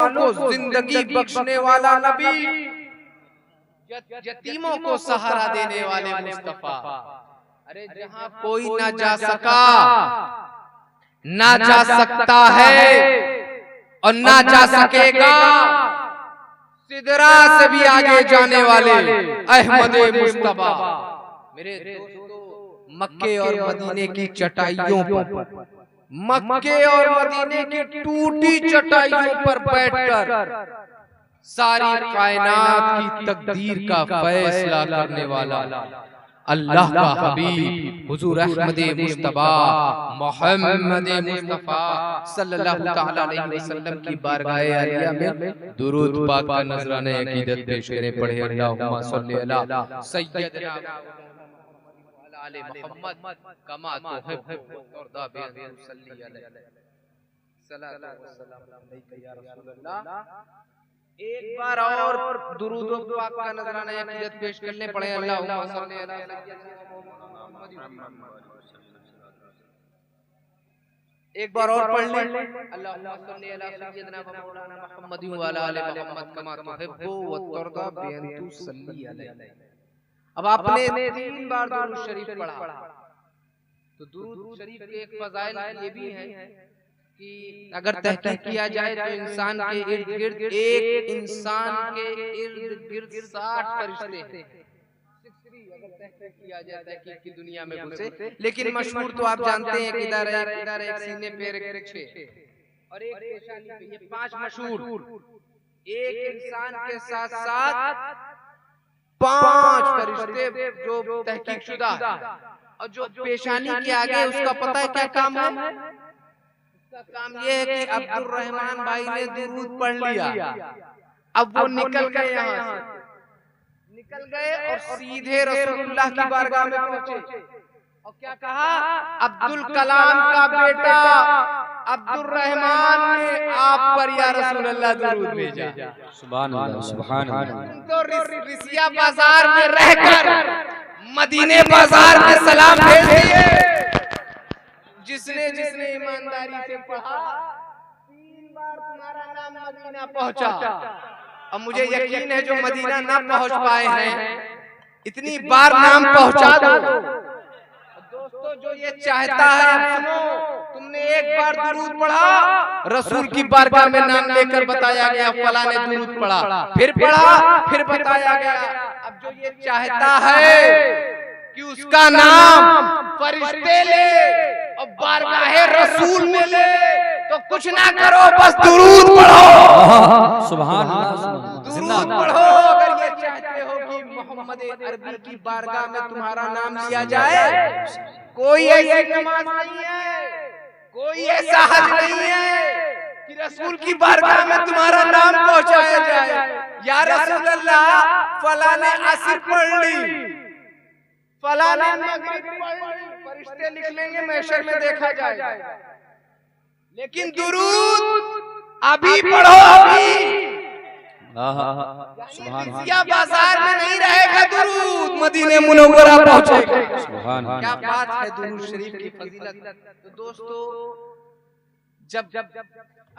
को जिंदगी बख्शने वाला नबी, यतीमों को सहारा देने वाले मुस्तफा। अरे जहां कोई ना जा सका, ना जा सकता है और ना जा सकेगा, सिदरा से भी आगे जाने वाले अहमद मुस्तफा। मेरे दोस्तों, मक्के और मदीने की चटाइयों पर, मक्के और मदीने की टूटी चटाइयों पर बैठकर सारी कायनात की तकदीर का फैसला करने वाला अल्लाह का हबीब हुजूर अहमद मुस्तफा मोहम्मद मुस्तफा सल्लल्लाहु तआला अलैहि वसल्लम की बारगाह आलिया में दुरूद पाक का नजराने अकीदत पेश करें। पढ़े अल्लाहुम्मा सल्ली अला सय्यदना आले मोहम्मद कमा तुहिब्बु वतर्दा बि सल्ली अलैहि सल्लल्लाहु अलैहि वसल्लम या रसूल अल्लाह। एक बार और दुरूद पाक का नजराना अकीदत पेश करने पड़े। अल्लाहुम्मा सल्ली अला एक बार और पढ़ लें। अल्लाहुम्मा सल्ली अला सय्यदना व मौलाना मुहम्मद व अला आले मोहम्मद कमा तुहिब्बु व तर्दा बिअन तुसल्ली अलैहि। अब आपने 3 बार दुरूद शरीफ पढ़ा, तो दुरूद शरीफ के एक फजाइल ये भी है कि अगर तहकीक किया जाए तो इंसान के इर्द गिर्द, एक इंसान के इर्द गिर्द 60 फरिश्ते हैं। अगर तहकीक किया जाता है कि दुनिया में घुसे, लेकिन मशहूर तो आप जानते हैं कि इधर एक सीने पे एक 6 और एक पेशानी पे, ये 5 मशहूर। एक इंसान के साथ साथ 5 फरिश्ते जो तहकीक शुदा है, और जो पेशानी के आगे उसका पता है क्या काम है? काम ये है कि अब्दुल रहमान भाई ने दुरूद पढ़ लिया, अब वो निकल गए, यहाँ से निकल गए और सीधे रसूलुल्लाह की बारगाह में पहुंचे और क्या कहा? अब्दुल कलाम का बेटा अब्दुल रहमान ने आप पर या रसूलुल्लाह दुरूद भेजा। सुभान अल्लाह, सुभान अल्लाह। तो रिसिया बाजार में रहकर मदीने बाजार में सलाम भेज दिए। जिसने जिसने ईमानदारी से पढ़ा, 3 बार तुम्हारा नाम मदीना पहुंचा। अब मुझे यकीन है जो मदीना ना पहुंच पाए हैं, इतनी बार नाम पहुंचा दो। दोस्तों, जो ये चाहता है, सुनो, तुमने एक बार दुरूद पढ़ा, रसूल की बारगाह में नाम लेकर बताया गया फलां ने दुरूद पढ़ा, फिर पढ़ा, फिर बताया गया। अब जो ये चाहता है कि उसका नाम फरिश्ते ले और बारगाहे रसूल में ले, तो कुछ ना करो, बस दुरूद पढ़ो। सुभान अल्लाह, दुरूद पढ़ो। अगर ये चाहते हो कि मोहम्मद अरबी की बारगाह में तुम्हारा नाम लिया जाए, कोई ऐसी नमाज नहीं है, कोई ऐसा हज नहीं है कि रसूल की बारगाह में तुम्हारा नाम पहुंचाया जाए। या रसूल अल्लाह, फलां ने असर पढ़ ली, फलां ने मगरिब पढ़ ली, फरिश्ते लिख लेंगे, महशर में देखा जाए। लेकिन दुरूद अभी पढ़ो, अभी बाजार में नहीं रहेगा, दुरूद मदीने मुनव्वरा पहुंचेगा। सुभान अल्लाह, क्या बात है दुरूद शरीफ की फजीलत। तो दोस्तों, जब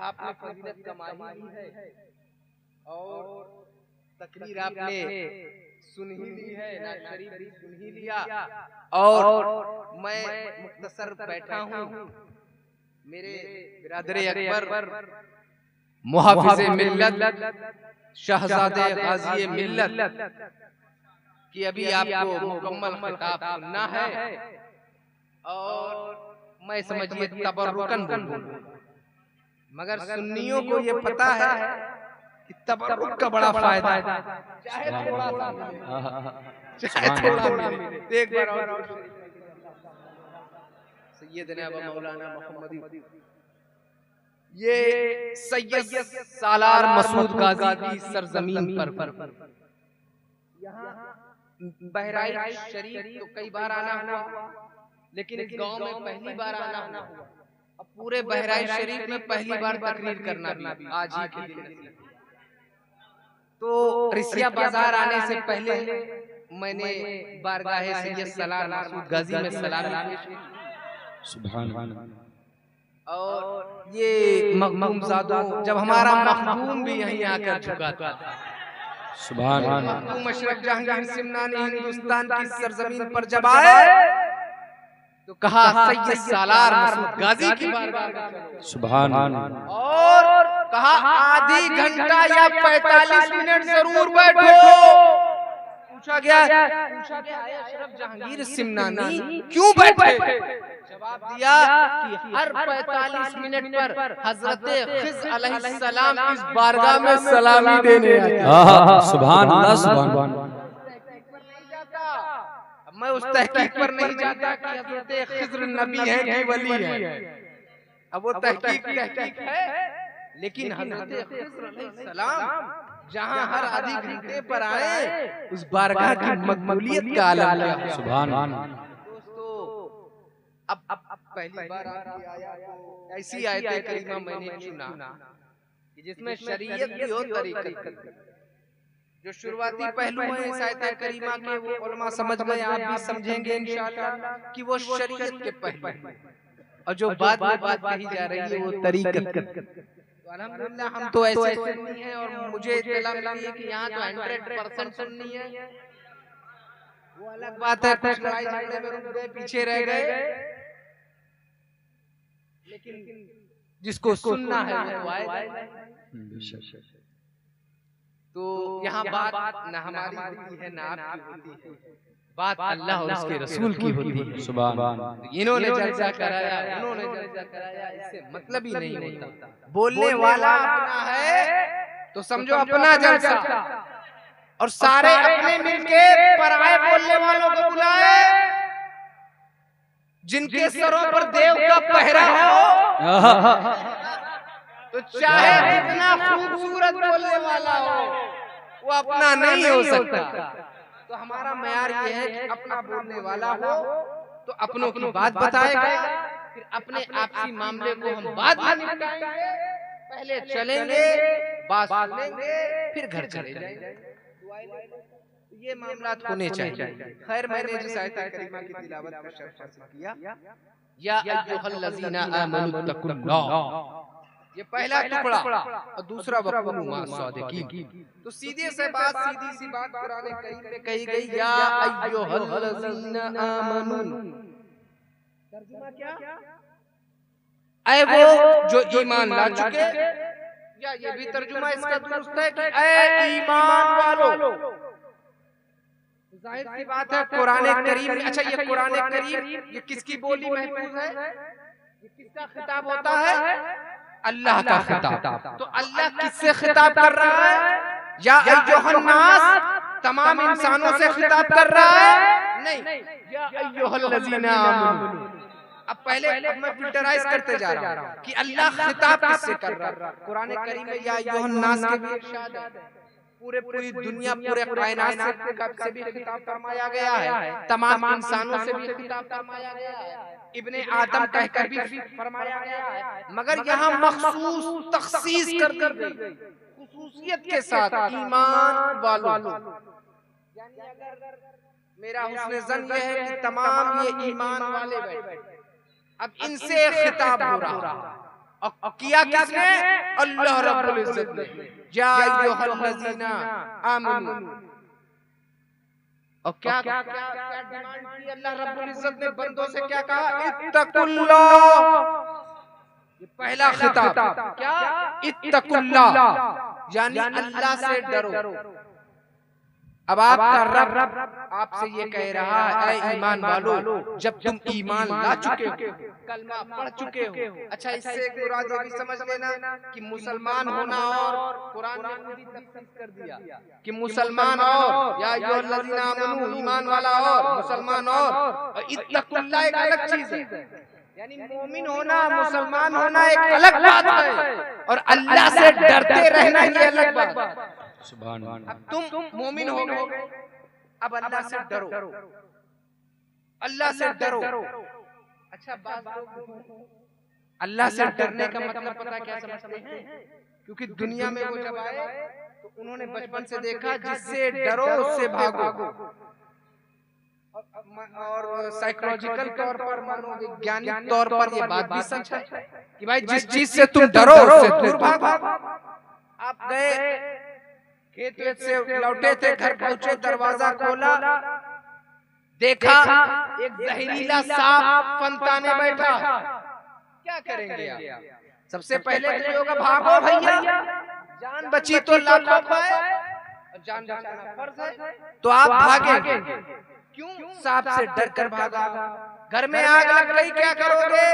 आपने फजीलत कमाई है और तकरीर आपने सुन ही ली है, ना शरीफ भी सुन ही लिया, और मैं मुख्तसर बैठा हूँ, मेरे बिरादरे अकबर मुहाफिज़े मिल्लत शहजादे गाज़ी मिल्लत कि अभी आपको मुकम्मल खिताब सुनना है, और मैं समझिए तबर्रुकन बोलूं, मगर सुन्नियों को ये पता है कि तबर्रुक का बड़ा फायदा है, चाहे थोड़ा सा चाहे थोड़ा मिले। एक बार और सैयदना व मौलाना मुहम्मदी, ये सैयद सालार मसूद गाजी की सरजमीन पर यहाँ बहराइच शरीफ तो कई बार आना हुआ, लेकिन इस गांव में पहली बार आना हुआ। अब पूरे बहराइच शरीफ में पहली बार तकरीर करना भी आज ही के दिन। तो रिसिया बाजार आने से पहले मैंने बारगाहे सैयद सालार मसूद गाजी में सलाम पेश किया। सुभान अल्लाह। और ये मखदूमजादों, जब हमारा मखदूम भी यहीं आकर झुका था। सुभान अल्लाह। मखदूम अशरफ जहांगीर सिमनानी हिंदुस्तान की सरजमीन पर जब आए तो कहा सैयद सालार मसूद गाजी की बारगाह में चलो। सुभान अल्लाह। और कहा आधी घंटा या 45 मिनट जरूर बैठो। पूछा गया अशरफ जहांगीर सिमनानी क्यों बैठे? जवाब दिया कि हर 45 मिनट पर हजरत खिज़र अलैहिस्सलाम इस बारगाह में सलामी देने आते हैं। सुभान अल्लाह, सुभान अल्लाह। मैं उस तहकीक पर नहीं जाता कि हजरत खिज़र नबी है कि वली है, अब वो तहकीक है, लेकिन हजरत खिज़र अलैहिस्सलाम जहां हर आधी घंटे पर आए उस बारगाह की मकबूलियत का आलम क्या है। सुभान अल्लाह। दोस्तों, अब पहली बार आपकी आयत को ऐसी आयत करीमा मैंने चुना कि जिसमें शरीयत भी हो, तरीक़त भी। जो शुरुआती पहलू है इस आयत करीमा के वो उलमा समझ गए, आप भी समझेंगे इंशाअल्लाह कि वो शरीयत के पहलू हैं, और जो बाद में बात कही जा रही है वो तरीक़त। तो अल्हम्दुलिल्लाह हम तो ऐसे सुन्नी हैं, और मुझे इत्तला मिली है कि यहाँ तो 100% सुन्नी है। वो अलग बात है, कुछ लड़ाई झगड़े में रुक गए, पीछे रह गए, लेकिन जिसको सुनना है वो तो आए। तो यहाँ बात न हमारी होती है, न आपकी होती है, बात अल्लाह और उसके रसूल की होती है। सुभान अल्लाह। इन्होंने जलसा कराया, उन्होंने जलसा कराया, इससे मतलब ही नहीं होता। बोलने वाला अपना है तो समझो अपना जलसा, और सारे अपने मिलके पराए बोलने वालों को बुलाए, जिनके सरों पर देव का पहरा हो, तो चाहे जितना खूबसूरत बोलने वाला हो वो अपना नहीं हो सकता। तो हमारा मयार ये है कि अपना बोलने वाला हो तो अपनों की बात बताएगा, फिर अपने आपसी मामले को हम बाद में निपटाएंगे, पहले चलेंगे, बात सुनेंगे, फिर घर चले जाएंगे। ये मामलात होने चाहिए। खैर, मैंने जिस आयत करीमा की तिलावत का शर्फ हासिल किया, या अय्युहल्लज़ीना आमनु तकुल्लाह, ये पहला टुकड़ा, और दूसरा वक़ूनु मास्सादिकीन। तो सीधी सी बात कुरान करीम में कही गई, या अय्युहल्लज़ीना आमनु। तर्जुमा क्या? ऐ वो जो ईमान ला चुके, या ये भी तर्जुमा इसका दुरुस्त है कि ऐ ईमान वालों। जाहिर सी बात है कुरान करीम, अच्छा ये कुरान करीम ये किसकी बोली महफूज है? ये किसका खिताब होता है? अल्लाह का खिताब। तो अल्लाह किससे खिताब कर रहा है? या अय्युहन्नास, तमाम इंसानों से खिताब कर रहा है? नहीं, या अय्युहल्लज़ीना आमनु। अब मैं फिल्टराइज करते जा रहा हूँ कि अल्लाह खिताब किससे कर रहा है। कुरान करीम में या अय्युहन्नास के भी इरशाद है, पूरी दुनिया, पूरे कायनात से भी खिताब फरमाया गया है, तमाम इंसानों से भी खिताब फरमाया गया है, इब्ने आदम कहकर भी फरमाया गया है, मगर यहाँ मखसूस तखसीस कर दी गई, खुसूसियत के साथ ईमान वालों। यानी अगर मेरा हुस्न ज़न ये है कि तमाम ये ईमान वाले बैठे, अब इनसे खिताब हो रहा, और किया किसने? अल्लाह रब्बुल इज्जत ने, या अय्युहल्लज़ीना आमनु। और क्या डिमांड की अल्लाह रब्बुल इज्जत ने बंदों से? क्या कहा? इत्तकुल्लाह। ये पहला खिताब क्या? इत्तकुल्लाह, यानी अल्लाह से डरो। अब आपका रब आपसे ये कह रहा है, ऐ ईमान वालों, जब तुम ईमान ला चुके हो, कलमा पढ़ चुके हो, अच्छा इससे एक मुराद ये भी समझ लेना कि मुसलमान होना, और कुरान ने पूरी तफसील कर दिया कि मुसलमान और या अय्युहल्लज़ीना आमनु ईमान वाला और मुसलमान, और इत्तकुल्लाह एक अलग चीज है। यानी मोमिन होना, मुसलमान होना एक अलग बात है, और अल्लाह से डरते रहना ये अलग बात है। सुभान अल्लाह। अब तुम मोमिन हो गए, अब अल्लाह से डरो, अल्लाह से डरो। अच्छा, अल्लाह से डरने का मतलब पता क्या समझते हैं? क्योंकि दुनिया में वो जब आए तो उन्होंने बचपन से देखा जिससे डरो उससे भागो, और साइकोलॉजिकल तौर पर, मनोवैज्ञानिक तौर पर ये बात भी सच है कि भाई जिस चीज से तुम डरो उससे दूर भागो। आप गए खेत से लौटे थे, घर पहुंचे, दरवाजा खोला, देखा एक जहरीला सांप फंताने बैठा, क्या करेंगे आप? सबसे पहले तो होगा भागो भैया, जान बची तो लाखों पाए, जान बचाना फर्ज है, तो आप भागेंगे। क्यों? सांप से डर कर भागा। घर में आग लग गई, क्या करोगे?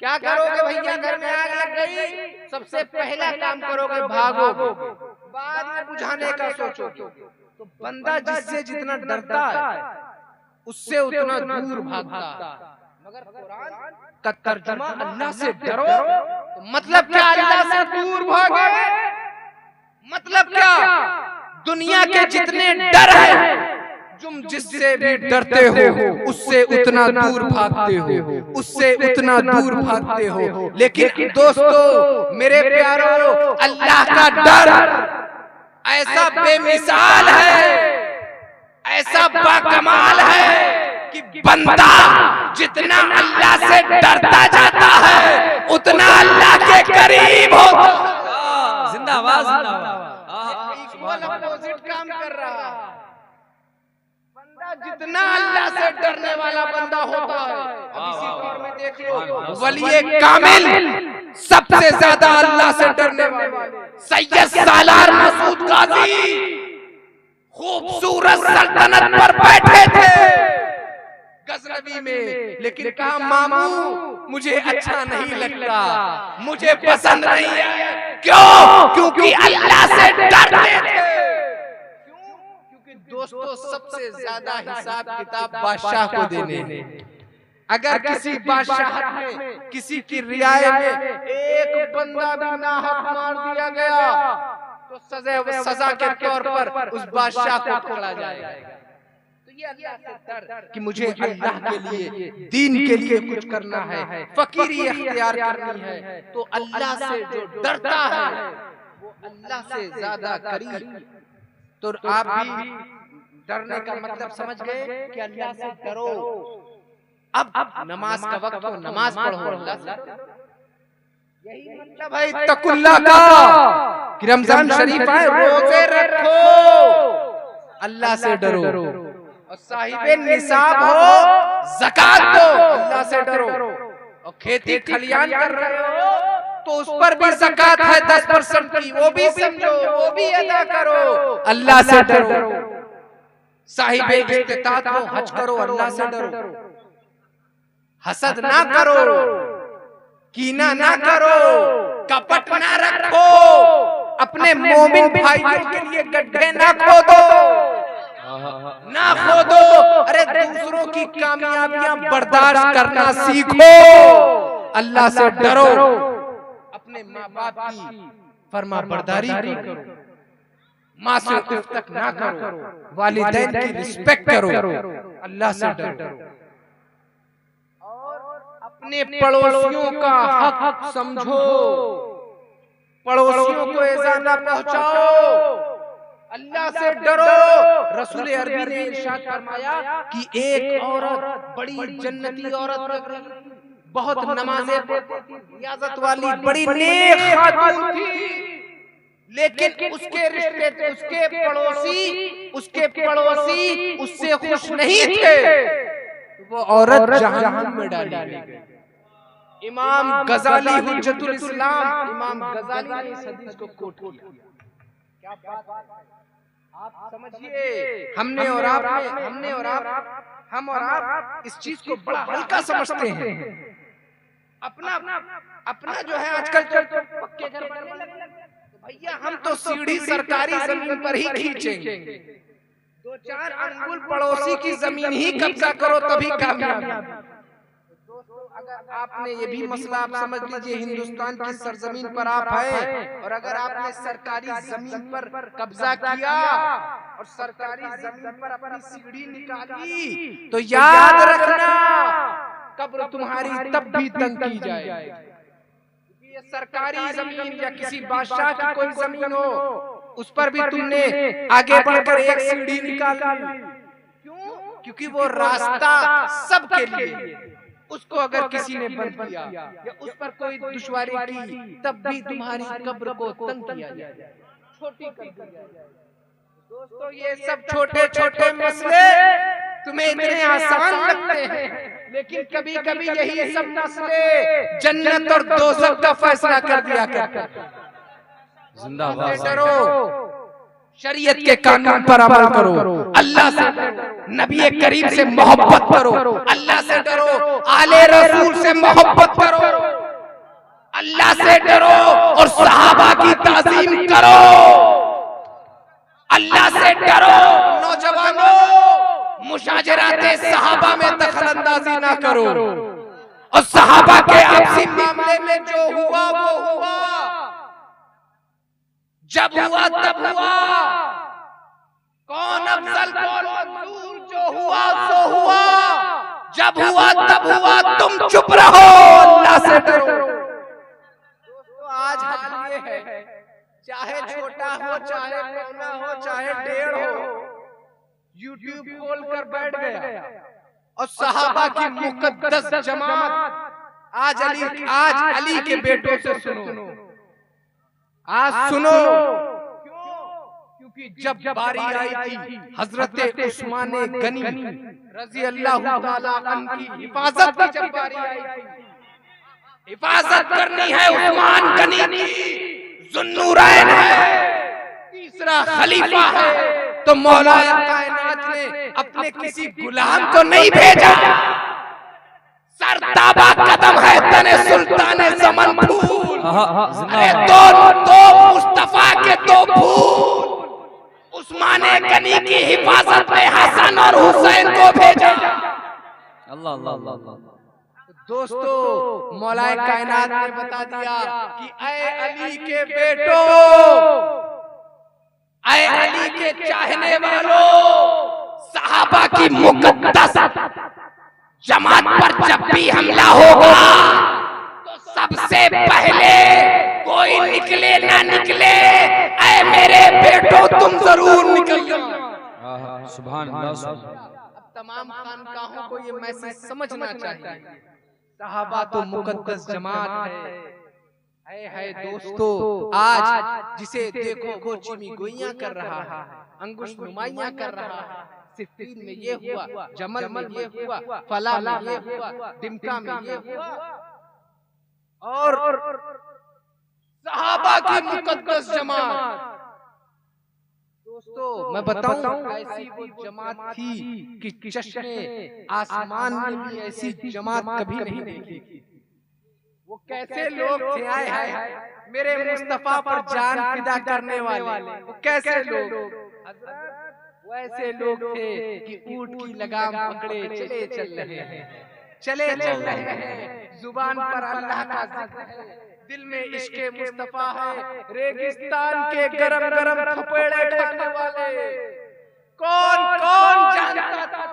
क्या करोगे भैया? घर में आग लग गई, सबसे पहला काम करोगे भागोगे, बाद में बुझाने का सोचोगे। तो बंदा जिससे जितना डरता है उससे उतना दूर भागता है। मगर कुरान का तर्जुमा अल्लाह से डरो, तो मतलब क्या? अल्लाह से दूर भागे। मतलब क्या? दुनिया के जितने डर है, तुम जिससे भी डरते हो उससे उतना दूर भागते हो, उससे उतना दूर भागते हो। लेकिन दोस्तों मेरे प्यारों, अल्लाह का डर ऐसा बेमिसाल है, ऐसा बाकमाल है कि बंदा जितना अल्लाह से डरता जाता है उतना अल्लाह के करीब होता है। जिंदाबाद जिंदाबाद। इक्वल अपोजिट काम कर रहा है। बंदा जितना अल्लाह से डरने वाला बंदा होता है, अब इसी दौर में देख लो वलिये कामिल सबसे ज्यादा अल्लाह से डरने वाले सैयद सालार मसूद गाजी खूबसूरत सल्तनत पर बैठे थे गजनवी में, लेकिन कहा मामू मुझे अच्छा नहीं लगता, मुझे पसंद नहीं है। क्यों? क्योंकि अल्लाह से डरते थे। क्योंकि दोस्तों सबसे ज्यादा हिसाब किताब बादशाह को देने। अगर किसी बादशाह में, किसी की रियायत में एक बंदा भी नाहक मार दिया गया तो सजा के तौर पर उस बादशाह को पकड़ा जाएगा। तो ये अल्लाह से डर कि मुझे अल्लाह के लिए, दीन के लिए कुछ करना है, फकीरी इख्तियार करनी है, तो अल्लाह से जो डरता है वो अल्लाह से ज्यादा करीब। तो आप भी डरने का मतलब समझ गए कि अल्लाह से डरो। अब नमाज का वक्त हो, नमाज पढ़ो अल्लाह से। यही मतलब है तकुल्ला का कि रमजान शरीफ है, रोजे रखो, अल्लाह से डरो। और साहिबे निसाब हो, ज़कात दो, अल्लाह से डरो। और खेती खलियान कर रहे हो तो उस पर भी ज़कात है 10% की, वो भी समझो, वो भी अदा करो, अल्लाह से डरो। साहिबे इस्तिताअत हो, हज करो, अल्लाह से डरो। हसद ना करो, कीना ना करो, कपट ना रखो, अपने मोमिन भाइयों के लिए गड्ढे ना खोदो, ना खोदो। अरे दूसरों की कामयाबियां बर्दाश्त करना सीखो, अल्लाह से डरो, अपने माँ बाप की फरमा बरदारी करो, माँ से उफ तक ना करो, वालिदैन की रिस्पेक्ट करो, अल्लाह से डरो। अपने पड़ोसियों का हक समझो, पड़ोसियों को ऐसा ना पहुंचाओ, अल्लाह से डरो। रसूल अरबी ने इरशाद फरमाया कि एक औरत, बड़ी जन्नती औरत लग रही थी, बहुत नमाजें पढ़ती थी, रियाजत वाली बड़ी नेक खातून थी, लेकिन उसके रिश्ते, उसके पड़ोसी उससे खुश नहीं थे, वो औरत जहन्नम में डाली गई। इमाम गजाली हुज्जतुल इस्लाम, इमाम गजाली ने इस हदीस को कोट किया। क्या बात आप समझिए, हम और आप इस चीज को बड़ा हल्का समझते हैं। अपना जो है आजकल पक्के घर बनने लगे, भैया हम तो सीढ़ी सरकारी जमीन पर ही खींचेंगे, 2-4 अंगुल पड़ोसी की जमीन ही कब्जा करो तभी कामयाब। अगर आपने ये भी मसला आप समझ लीजिए, हिंदुस्तान की सरजमीन पर आप हैं और अगर आपने सरकारी जमीन पर कब्जा किया और सरकारी जमीन पर अपनी सीढ़ी निकाली तो याद रखना कब्र तुम्हारी तब भी तंग की जाएगी। ये सरकारी जमीन या किसी बादशाह की कोई जमीन हो, उस पर भी तुमने आगे बढ़कर एक सीढ़ी निकाली, क्यों? क्योंकि वो रास्ता सबके लिए। उसको अगर किसी ने बंद किया या उस पर कोई दुश्वारी की, तब भी तुम्हारी कब्र को तंग किया जाए, छोटी कर दिया जाए। दोस्तों, ये सब छोटे छोटे मसले तुम्हें इतने आसान लगते हैं, लेकिन कभी कभी यही सब मसले जन्नत और दोज़ख का फैसला कर दिया करते हैं। जिंदाबाद। डरो, शरीयत के कानून पर अमल करो, अल्लाह से डरो, नबी करीम से मोहब्बत करो, अल्लाह से डरो, आले रसूल से मोहब्बत करो, अल्लाह से डरो और सहाबा की ताज़ीम करो। अल्लाह से डरो नौजवानों, मुशाजराते सहाबा में दखलंदाजी ना करो, और सहाबा के आपसी मामले में जो हुआ वो हुआ, जब हुआ तब हुआ, कौन अफजल कौन मंसूर, जो हुआ सो हुआ, जब हुआ तब हुआ, तुम चुप रहो, अल्लाह से डरो। दोस्तों, आज हाल ये है, चाहे छोटा हो, चाहे पौना हो, चाहे डेढ़ हो, यूट्यूब खोल कर बैठ गया और सहाबा की मुकद्दस जमात आज अली के बेटों से सुनो, आज सुनो। क्योंकि जब बारी आई थी हजरत उस्मान गनी रजी अल्लाह ताला अन्हु की हिफाजत की, जब बारी आई थी, हिफाजत करनी है उस्मान गनी की, ज़ुन्नूरैन है, तीसरा खलीफा है, तो मौलाए कायनात ने अपने किसी गुलाम को नहीं भेजा। सरताबा कदम है तने सुल्तान ज़मन फूल, अरे दो मुस्तफा के दो फूल, उस्मान गनी की हिफाजत में हसन और हुसैन को भेजा। अल्लाह अल्लाह अल्लाह। दोस्तों, मौलाए कायनात ने बता दिया कि ऐ अली के बेटो, ऐ अली के चाहने वालों, सहाबा की मुकद्दस जमात पर जब भी हमला होगा तो सबसे पहले कोई निकले ना निकले, ऐ मेरे बेटो तुम जरूर निकलना। सुभान अल्लाह। अब तमाम खानकाहों को ये मैसेज समझना चाहिए, सहाबा तो मुकद्दस जमात है दोस्तों। आज जिसे देखो वो चीमी गोइयां कर रहा है, अंगुश नुमाइयां कर रहा है, सिफ्फीन में ये हुआ, जमल में ये हुआ, फला में ये हुआ, दिमका में ये हुआ, और सहाबा की मुकद्दस जमात। दोस्तों, मैं बताऊं, ऐसी वो जमात थी कि चश्मे आसमान में भी ऐसी जमात कभी नहीं देखी। वो कैसे लोग थे, आए हाय मेरे मुस्तफा पर जान फिदा करने वाले, वो कैसे लोग, वैसे लोग थे कि ऊंट की लगाम पकड़े चले चल रहे हैं, चले चल रहे हैं, जुबान पर अल्लाह का जिक्र है, दिल में इश्क़े मुस्तफा है, रेगिस्तान के गरम गरम थपेड़े खाने वाले। कौन कौन जानता था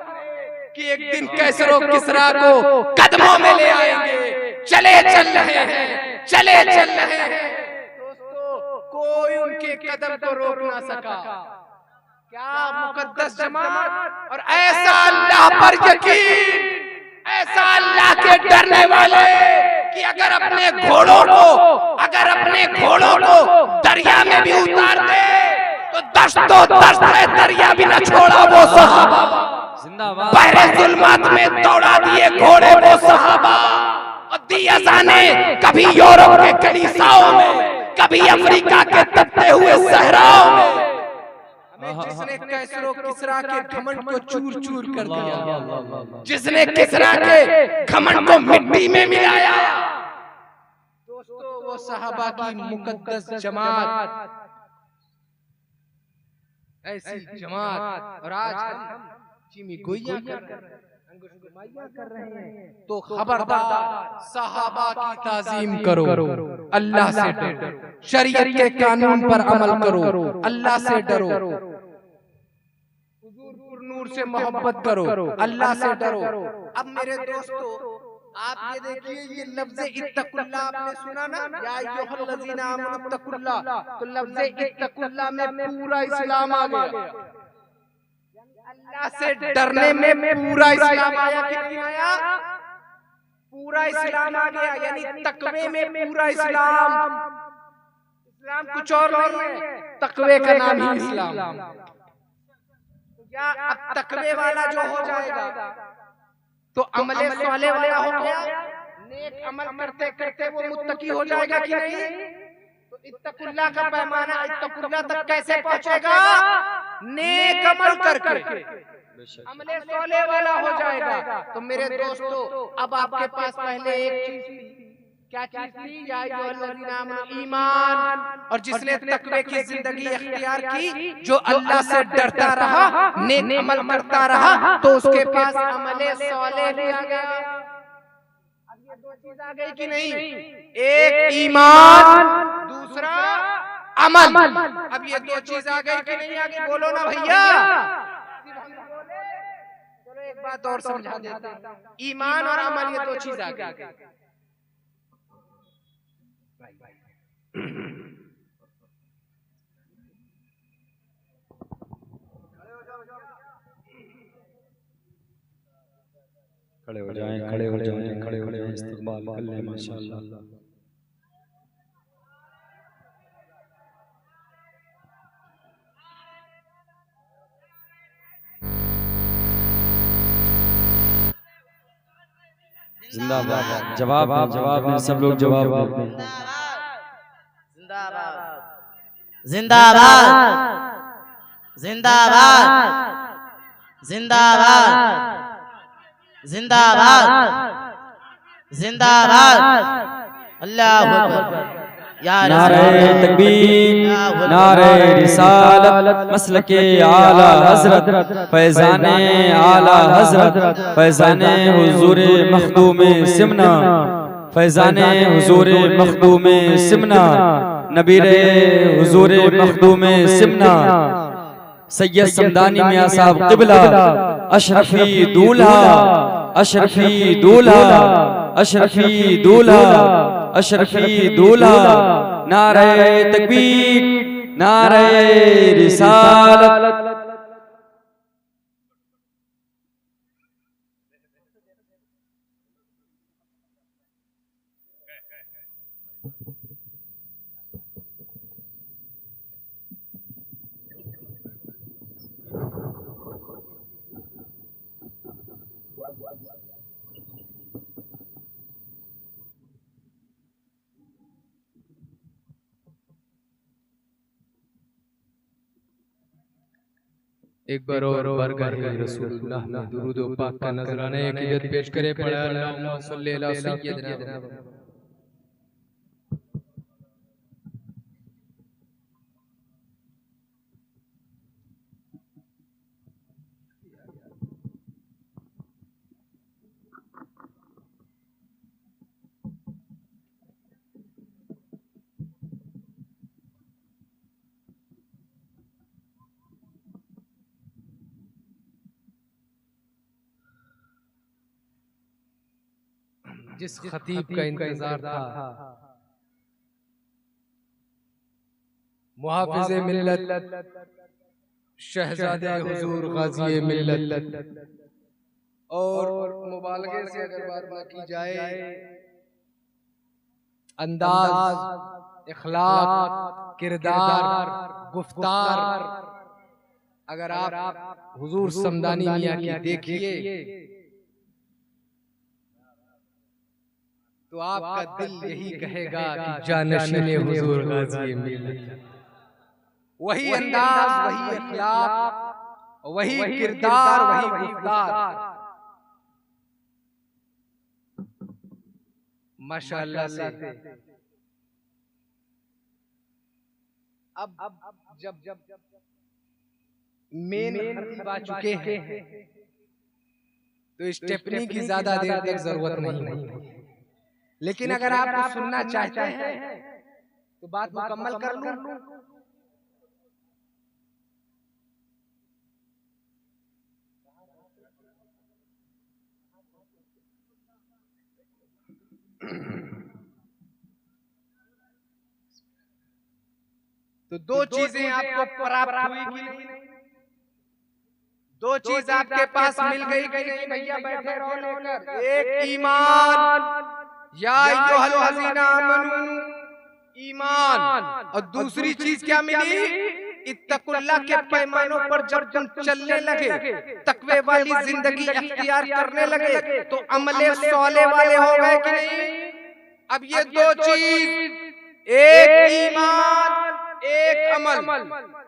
कि एक दिन कैसरो किसरा को कदमों में ले आएंगे, चले चल रहे हैं, चले चल रहे हैं। दोस्तों, कोई उनके कदम को रोक ना सका। क्या मुकद्दस जमात, और ऐसा अल्लाह पर यकीन, ऐसा अल्लाह के डरने वाले कि अगर अपने घोड़ों को दरिया में भी उतार दे तो दस्त है, दरिया भी न छोड़ा वो सहाबा। जिंदाबाद। बहरे जुल्मात में दौड़ा दिए घोड़े वो सहाबा, और दी अज़ाने कभी यूरोप के कलीसियाओं में, कभी अफ्रीका के तपते हुए सहराओं में, जिसने कैसरो किसरा के घमंड को चूर चूर कर दिया, जिसने किसरा के घमंड को मिट्टी में मिलाया। दोस्तों, वो सहाबा की मुकद्दस जमात, ऐसी जमात, और आज हम चीमी गोइयां कर रहे हैं, तो खबरदार सहाबा की ताज़ीम करो, अल्लाह से डरो, शरीयत के कानून पर अमल करो, अल्लाह से डरो, हुजूर नूर से मोहब्बत करो, अल्लाह से डरो। अब मेरे दोस्तों, आप ये देखिए, ये लफ्ज़ इत्तकुल्लाह आपने सुना ना, या अय्युहल्लज़ीना आमनु इत्तकुल्लाह, तो लफ्ज़ इत्तकुल्लाह में पूरा इस्लाम आ गया। अल्लाह से डरने में पूरा इस्लाम आया कि नहीं आया? पूरा इस्लाम आ गया, यानी तकवे में पूरा इस्लाम। इस्लाम कुछ और नहीं है, तकवे का नाम ही इस्लाम। क्या अब तकवे वाला जो हो जाएगा तो अमले साले वाला हो गया, नेक अमल करते करते वो मुत्तकी हो जाएगा कि नहीं? तो इत्तकुल्लाह का पैमाना इत्तकुल्लाह तक कैसे पहुंचेगा? नेक अमल करके अमले साले वाला हो जाएगा। तो मेरे दोस्तों, अब आपके पास पहले एक चीज थी, क्या चीज थी? या अय्युहल्लज़ीना आमनू, ईमान। और जिसने तकवे की जिंदगी इख्तियार की, जो अल्लाह से डरता रहा, नेक अमल करता रहा, तो उसके पास अमले साले भी आ गया। अब ये दो चीज आ गई कि नहीं? एक ईमान, दूसरा अमल। अब ये दो चीज आ गई कि नहीं आ गई? बोलो ना भैया। चलो एक बात और समझा देता हूं, ईमान और अमल ये दो चीज आ गई। खड़े हो जाएं, खड़े हो जाएं, खड़े हो जाएं, इस्तकबाल कर लें माशाअल्लाह। जिंदाबाद। जवाब दें, जवाब दें, सब लोग जवाब दें। जिंदाबाद, जिंदाबाद, जिंदाबाद, जिंदाबाद, जिंदाबाद। अल्लाहू अकबर। नारे तकबीर, नारे रिसालत, मसलके आला हजरत, फैजाने आला हजरत, फैजाने हुजूरे मखदूमे सिमना, फैजाने हुजूरे मखदूमे सिमना, नबीरे हुजूरे मखदूमे सिमना, सैयद समदानी मियां साहब क़िबला, अशरफी दूल्हा, अशरफी दूल्हा, अशरफी दूल्हा, अशरफी दूल्हा। नारे तकबीर, नारे रिसालत। एक बार और बरगाह रसूलुल्लाह में दुरूद व पाक का नजराना अकीदत पेश करे। पढ़ा अल्लाहुम्मा सल्ली अला सय्यिदना। जिस खतीब का इंतजार था, मुहाफिज़े मिल्लत, शहजादे हुजूर गाज़ी मिल्लत। और मुबालगे से अगर बात ना की जाए, अंदाज, इखलाक, किरदार, गुफ्तार, अगर आप हुजूर समदानी मियां की देखिए तो आपका दिल यही कहेगा कि जानशीने हुजूर गाज़ी मिल्लत। वही अंदाज, वही अखलाक, वही किरदार, वही गुफ्तार, माशाअल्लाह से। अब जब मेन खतीब आ चुके हैं तो स्टेपनी की ज्यादा देर तक जरूरत नहीं होती। लेकिन अगर आप सुनना चाहते हैं तो बात मुकम्मल कर लूं। तो दो चीजें आपको प्राप्त हुई कि नहीं? दो चीज आपके पास मिल गई कि नहीं भैया, बैठे रहो लेकर। एक ईमान, या अय्युहल्लज़ीना आमनू, ईमान। और दूसरी चीज क्या मिली? इत्तकुल्लाह के पैमानों पर जब तुम चलने लगे, तकवे वाली जिंदगी अख्तियार करने लगे, तो अमले सौले वाले हो गए कि नहीं? अब ये दो चीज, एक ईमान एक अमल,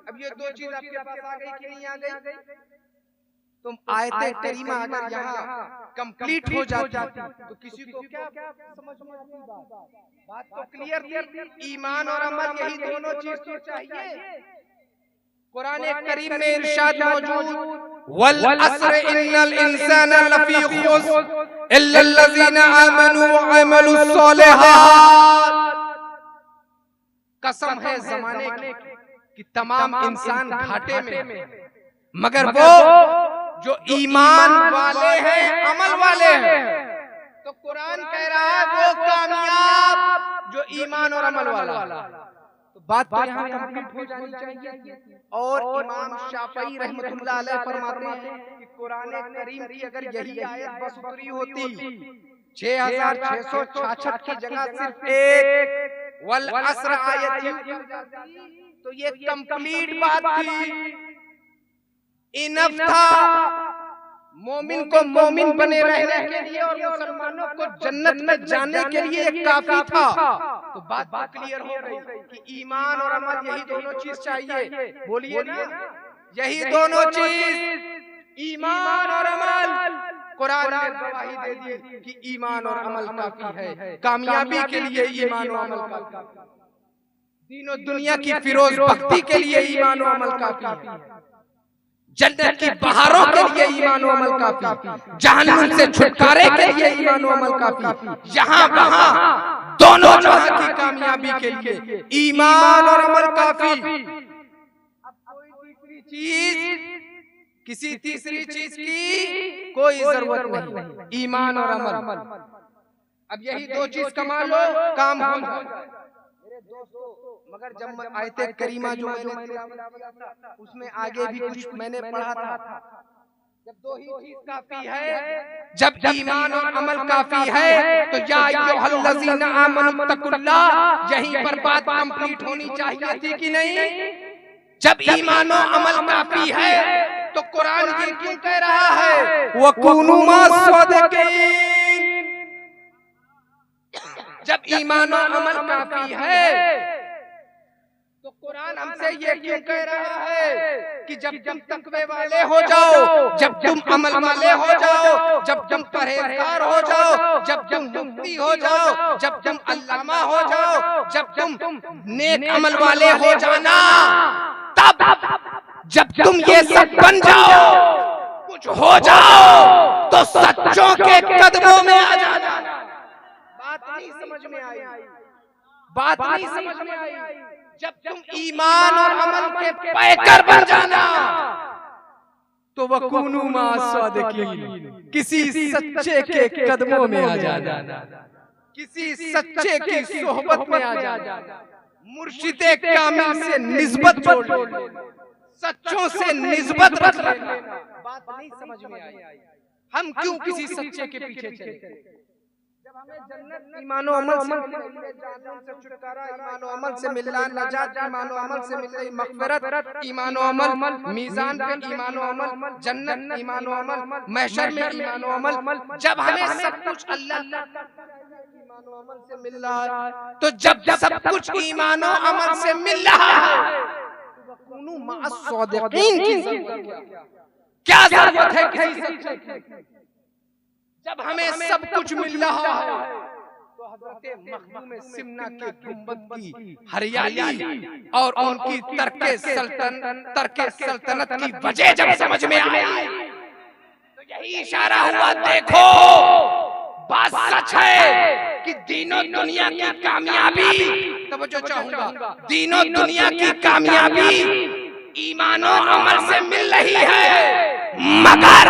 अब ये दो चीज आपके पास आ गई कि नहीं आ गई? तुम आयते करीमा अगर यहाँ कंप्लीट हो जाती तो किसी को क्या समझ में आती? बात तो क्लियर थी। ईमान और अमल यही दोनों चीज तो चाहिए। कुरान करीम में इरशाद मौजूद, वल अस्र इन्नल इंसाना लफी खुस्र इल्ला लल्लज़ीना आमनू व अमलुस सालिहात। कसम है जमाने की कि तमाम इंसान घाटे में, मगर वो जो ईमान वाले हैं, अमल वाले हैं। तो कुरान कह रहा है वो कामयाब जो ईमान और अमल वाला। तो बात तो यहाँ कंप्लीट हो जानी चाहिए। और इमाम शाफई रहमतुल्लाह अलैह फरमाते हैं कि कुरान करीम की अगर यही आयत बस उतरी होती 6666 की जगह सिर्फ एक वल अस्र आयत, तो ये कंप्लीट बात थी, इनफ था मोमिन को मोमिन बने रहने के लिए और मुसलमानों को जन्नत में जाने के लिए काफी था। तो बात क्लियर हो गई कि ईमान और अमल यही दोनों चीज चाहिए। बोलिए ना, यही दोनों चीज, ईमान और अमल। कुरान ने गवाही दे दी कि ईमान और अमल काफी है, कामयाबी के लिए ईमान और अमल काफी, दीनों दुनिया की फिरोज बख्ती के लिए ईमान और अमल काफी है, जन्नत की बहारों के लिए ईमान और अमल काफी, जहन्नम से छुटकारे के लिए ईमान और अमल काफी, यहाँ वहाँ दोनों जगह की कामयाबी के लिए ईमान और अमल काफी। अब कोई तीसरी चीज, किसी तीसरी चीज की कोई जरूरत नहीं, ईमान और अमल। अब यही दो चीज कमा लो, काम हो जाए। मगर जब आयते करीमा जो मैंने उसमें आगे भी कुछ मैंने पढ़ा था, जब दो ही चीज काफी है, जब ईमान और अमल काफी है, तो या अय्युहल्लज़ीना आमनू तकुल्लाह, यहीं पर बात कंप्लीट होनी चाहिए थी कि नहीं? जब ईमान और अमल काफी है तो कुरान ये क्यों कह रहा है वकुनू मास्सदिकीन? जब ईमान और अमल काफी है तो कुरान हमसे ये क्यों कह रहा है कि जब तुम तकवे वाले हो जाओ, जब तुम अमल वाले हो जाओ, जब तुम परहेजगार हो जाओ, जब तुम मुफ्ती हो जाओ, जब तुम अल्लामा हो जाओ, जब तुम नेक अमल वाले हो जाना, तब जब तुम ये सब बन जाओ, कुछ हो जाओ, तो सच्चों के कदमों में आ जाना। बात नहीं समझ में आई, बात नहीं समझ में आई। जब तुम ईमान और अमल के पैकर बन जाना, तो वकुनू मास्सदिकीन, किसी सच्चे के कदमों में आ जाना, किसी सच्चे की सोहबत में आ जाना, मुर्शिदे कामिल से निस्बत जोड़ लेना, सच्चों से निस्बत रख लेना। बात नहीं समझ में आई। हम क्यों किसी सच्चे के पीछे चले? जब हमें जन्नत ईमान और अमल से मिले, जहन्नम से छुटकारा ईमान और अमल से मिलना, नजात ईमान और अमल से मिलना, मग़फ़िरत ईमान और अमल, मीज़ान पे ईमान और अमल, जन्नत ईमान और अमल, महशर में ईमान और अमल, जब हमें सब कुछ अल्लाह ईमान और अमल से मिल रहा है, तो जब सब कुछ ईमान और अमल से मिल रहा है, वकुनू मास्सदिकीन की क्या जरूरत है किसी सच्चे की? जब हमें सब कुछ मिल रहा है, तो हज़रत मखदूम सिमना के गुंबद की हरियाली और उनकी तर्के सल्तनत की वजह जब समझ में आई, तो यही इशारा हुआ, देखो बात सच है कि दीनों दुनिया की कामयाबी, तवज्जो चाहूंगा, दीनों दुनिया की कामयाबी ईमान और अमल से मिल रही है, मगर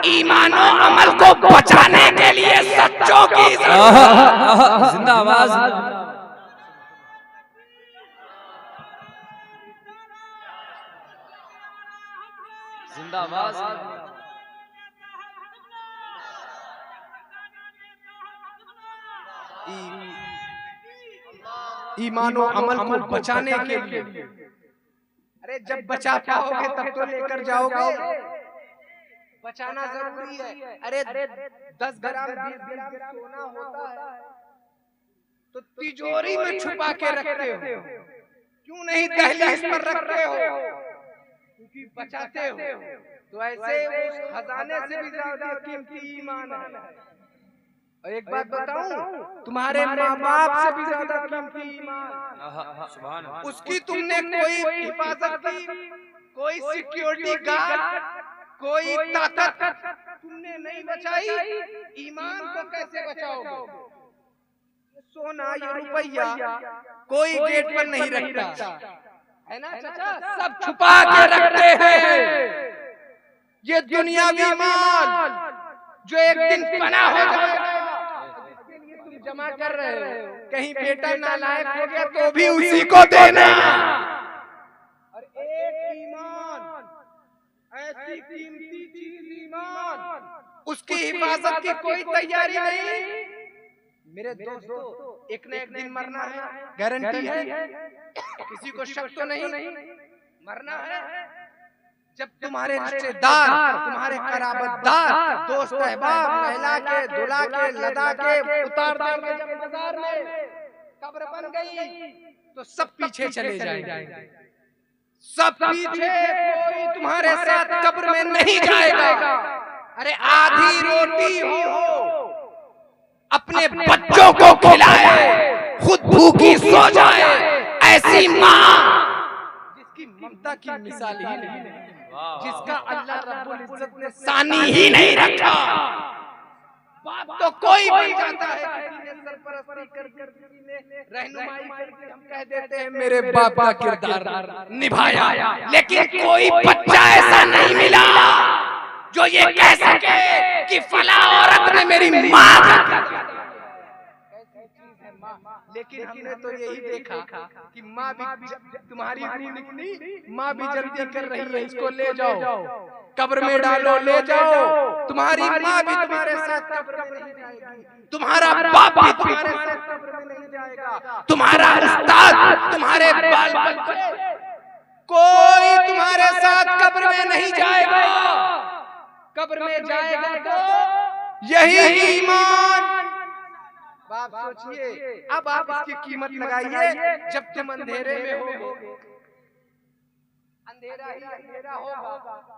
ईमान और अमल को बचाने के लिए सच्चों की जिंदाबाद। जिंदाबाद। ईमान और अमल को बचाने के लिए, अरे जब बचा पाओगे तब तो लेकर जाओगे। बचाना जरूरी है। अरे 10 ग्राम 20 ग्राम सोना होता है तो तिजोरी में छुपा के रखते हो, क्यों नहीं दहलीज पर रखते हो? क्योंकि बचाते हो। तो ऐसे उस खजाने से भी ज्यादा कीमती ईमान है। और एक बात बताऊं, तुम्हारे माँ बाप से भी ज्यादा कीमती ईमान। उसकी तुमने कोई हिफाजत की, कोई सिक्योरिटी गार्ड, कोई ताकत तुमने नहीं बचाई, ईमान को कैसे बचाओगे? सोना या रुपया कोई गेट पर नहीं रखता है ना चाचा, सब छुपा के रखते हैं। ये दुनियावी माल जो एक दिन फना हो जाएगा, तुम जमा कर रहे हो, कहीं बेटा नालायक हो गया तो भी उसी को देना। और एक ईमान, ऐसी कीमती चीज ईमान, उसकी हिफाजत की कोई तैयारी नहीं। मेरे दोस्तों, एक न एक दिन मरना है, गारंटी है, किसी को शक तो नहीं, मरना है। जब तुम्हारे रिश्तेदार, तुम्हारे कराबतदार, दोस्त अहबाब महिला के, दूल्हा के, लदा के उतार देंगे जब बाजार में, कब्र बन गई तो सब पीछे चले जाएंगे, सब पीछे, कोई तुम्हारे साथ कब्र में नहीं जाएगा। अरे आधी रोटी हो, अपने बच्चों को खिलाए, खुद भूखी सो जाए, ऐसी माँ जिसकी ममता की मिसाल ही नहीं, जिसका अल्लाह रब्बुल इज्जत ने सानी ही नहीं रखा। बाप तो कोई बन जाता है, किसी ने सरपरस्ती कर, किसी ने रहनुमाई करके, हम कह देते हैं मेरे बाप का किरदार निभाया, लेकिन कोई बच्चा ऐसा नहीं मिला जो ये कह सके कि फला औरत ने मेरी माँ का। लेकिन हमने तो यही देखा कि माँ भी, तुम्हारी रूह निकली, माँ भी जल्दी कर रही है, इसको ले जाओ, कब्र में डालो, ले जाओ। तुम्हारी माँ भी तुम्हारे साथ कब्र में नहीं जाएगी, तुम्हारा बाप भी तुम्हारे साथ कब्र में नहीं जाएगा, तुम्हारा उस्ताद, तुम्हारे बाल बच्चे, कोई तुम्हारे साथ कब्र में नहीं जाएगा। कब्र में जाएगा तो यही ईमान। बाप सोचिए, अब आप इसकी कीमत लगाइए, जब तुम अंधेरे में होगे, अंधेरा ही अंधेरा होगा,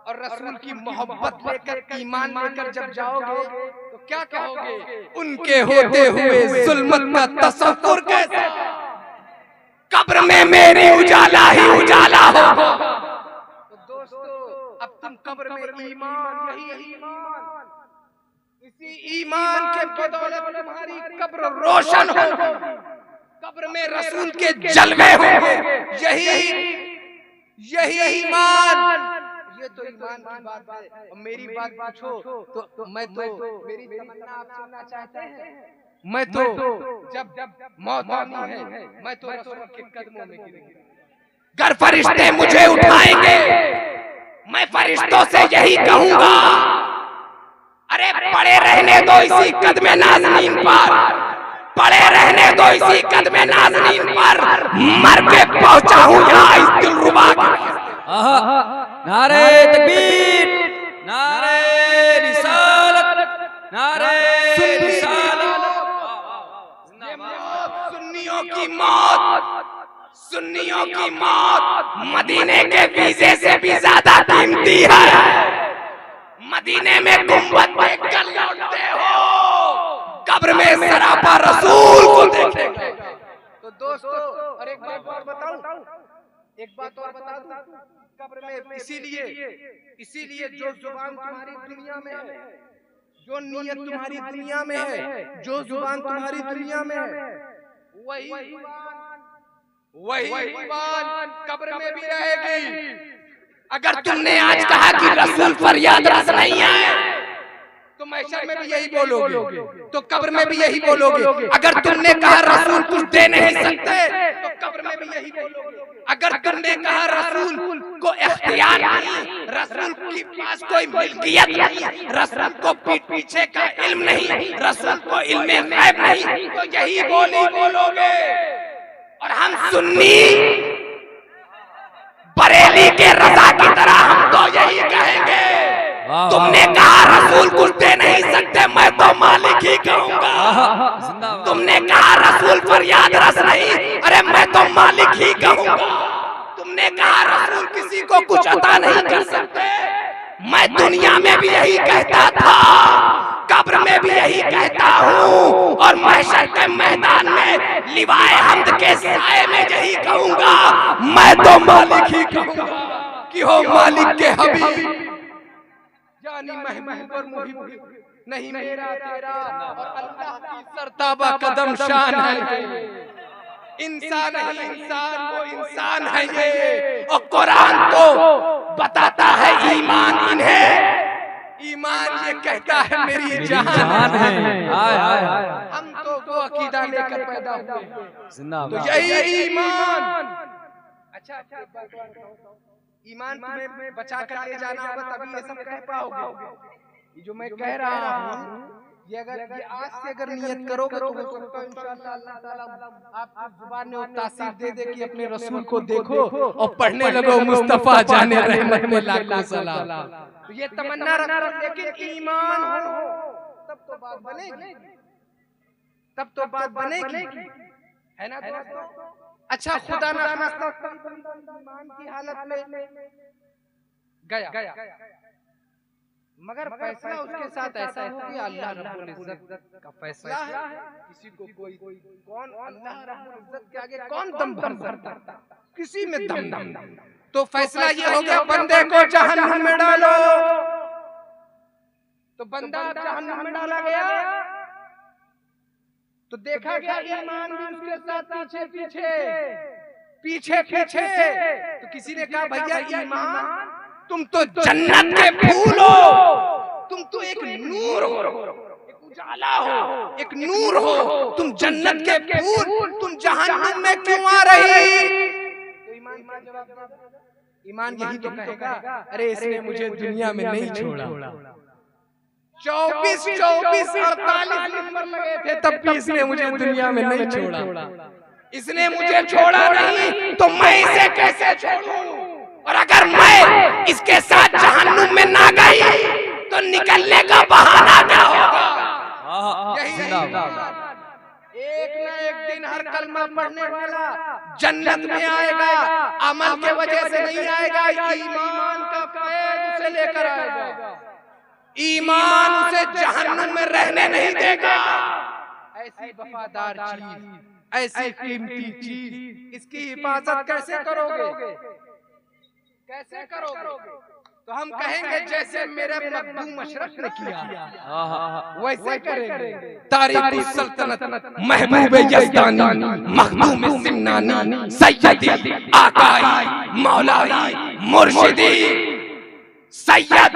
और रसूल की मोहब्बत लेकर, ईमान लेकर जब जाओगे तो क्या कहोगे? उनके होते हुए जुल्मत का तसव्वुर कैसा, कब्र में मेरी उजाला ही उजाला होगा। तो दोस्तों, अब तुम कब्र में ईमान, यही ईमान, इसी ईमान के बदौलत तुम्हारी कब्र रोशन होगी, कब्र में रसूल के जलवे होंगे, यही ईमान। ये तो ईमान की बात है। और मेरी बात पूछो तो मैं तो, मेरी तमन्ना आप सुनना चाहते हैं? मैं तो जब मौत आनी है, मैं तो रसूल के कदमों में गिरूंगा। गर फरिश्ते मुझे उठाएंगे, मैं फरिश्तों से यही कहूंगा, अरे पड़े रहने दो इसी कदमे नाज़नीन पर, पड़े रहने दो इसी कदमे नाज़नीन पर, मर के पहुंचा हूं यहाँ इस दिलरुबा के। नारे तकबीर, नारे रिसालत, नारे रिसालत। सुन्नियों की मौत, सुन्नियों की मौत मदीने के वीजे से भी ज्यादा कीमती है। मदीने में गुंबद देखकर लौटते हो, कब्र में सरापा रसूल को देखेंगे। तो दोस्तों, और एक बात और बताऊं, एक बात और बता दूं, कब्र में इसीलिए जो जुबान तुम्हारी दुनिया में है, जो नीयत तुम्हारी दुनिया में है, जो जुबान तुम्हारी दुनिया में है, वही जुबान कब्र में भी रहेगी। अगर तुमने आज कहा कि रसूल फरियाद रस नहीं है, तो महशर में भी यही बोलोगे, तो कब्र में भी यही बोलोगे। अगर तुमने कहा रसूल कुछ दे नहीं सकते, तो कब्र में भी यही बोलोगे। अगर तुमने कहा रसूल को इख्तियार नहीं, रसूल के पास कोई मिल्कियत नहीं, रसूल को पीठ पीछे का इल्म नहीं, रसूल को इल्मे गैब नहीं, तो यही बोलोगे। और हम सुन्नी बरेली के रजा की तरह हम तो यही कहेंगे। तुमने कहा रसूल कुछ दे नहीं सकते, मैं तो मालिक ही कहूंगा। तुमने कहा रसूल फरियाद रस नहीं, अरे मैं तो मालिक ही कहूंगा। तुमने कहा रसूल किसी को कुछ अता नहीं कर सकते, मैं दुनिया में भी यही कहता था, कब्र में भी यही कहता हूँ, और महशर के मैदान में लिवाए हमद के साए में यही कहूंगा, मैं तो मालिक ही कहूंगा कि हो मालिक के हबीब यानी महबूब और मुहिब नहीं मेरा तेरा, और अल्लाह की सरताबा कदम शान है। इंसान ही इंसान, वो इंसान है ये, और कुरान तो बताता है ईमान इन्हें, ईमान ये कहता है मेरी जान है। हम तो वो अकीदा लेकर पैदा हुए, तो यही ईमान। अच्छा ईमान तुम्हें बचा कर ले जाना होगा, तभी ये सब कह पाओगे। ये जो मैं कह रहा हूँ, ये अगर ये आज से अगर नियत करोगे तो हो सकता है इंशाअल्लाह अल्लाह ताला आपकी जुबान में वो तासीर दे दे कि अपने रसूल को देखो और पढ़ने लगो मुस्तफा जाने रहमत में लाखों सलाम। तो ये तमन्ना रखो, लेकिन ईमान हो तब तो बात बनेगी, तब तो बात बनेगी, है ना दोस्तों। अच्छा खुदा ना खास्ता ईमान की हालत में गया, मगर फैसला उसके साथ ऐसा हो कि अल्लाह रब्बुल इज्जत का फैसला है। किसी को कोई कौन अल्लाह रब्बुल इज्जत के आगे कौन दम भर सकता, किसी में दम नहीं। तो फैसला ये हो गया बंदे को जहन्नम में डालो, तो बंदा जहन्नम में डाला गया, तो देखा गया ईमान भी उसके साथ पीछे पीछे पीछे पीछे। तो किसी ने कहा भैया ईमान तुम तो जन्नत के फूल हो, तुम तो एक नूर हो, एक उजाला हो, एक नूर हो, तुम जन्नत के फूल, तुम जहन्नम में क्यों आ रही? तो ईमान यही तो कहेगा, अरे इसने मुझे दुनिया में नहीं छोड़ा। 24 48 नंबर लगे थे तब भी इसने मुझे दुनिया में नहीं छोड़ा। इसने मुझे छोड़ा नहीं तो मैं इसे कैसे छोड़ूं? और अगर मैं इसके साथ जहन्नुम में ना गई तो निकलने का बहाना क्या होगा? यही एक न एक दिन हर कलमा पढ़ने वाला जन्नत में आएगा, अमल के वजह से नहीं आएगा, ईमान का फैज़ उसे लेकर आएगा। ईमान उसे जहन्नुम में रहने नहीं देगा। ऐसी वफादार चीज, ऐसी कीमती चीज, इसकी हिफाजत कैसे करोगे? कैसे करोगे? तो हम कहेंगे जैसे मेरे मखदूम अशरफ ने किया वैसे करेंगे। तारीख़ सल्तनत महबूब यज़दानी मखदूम सिमनानी सैयदी आकाई मौलाई मुर्शिदी सैयद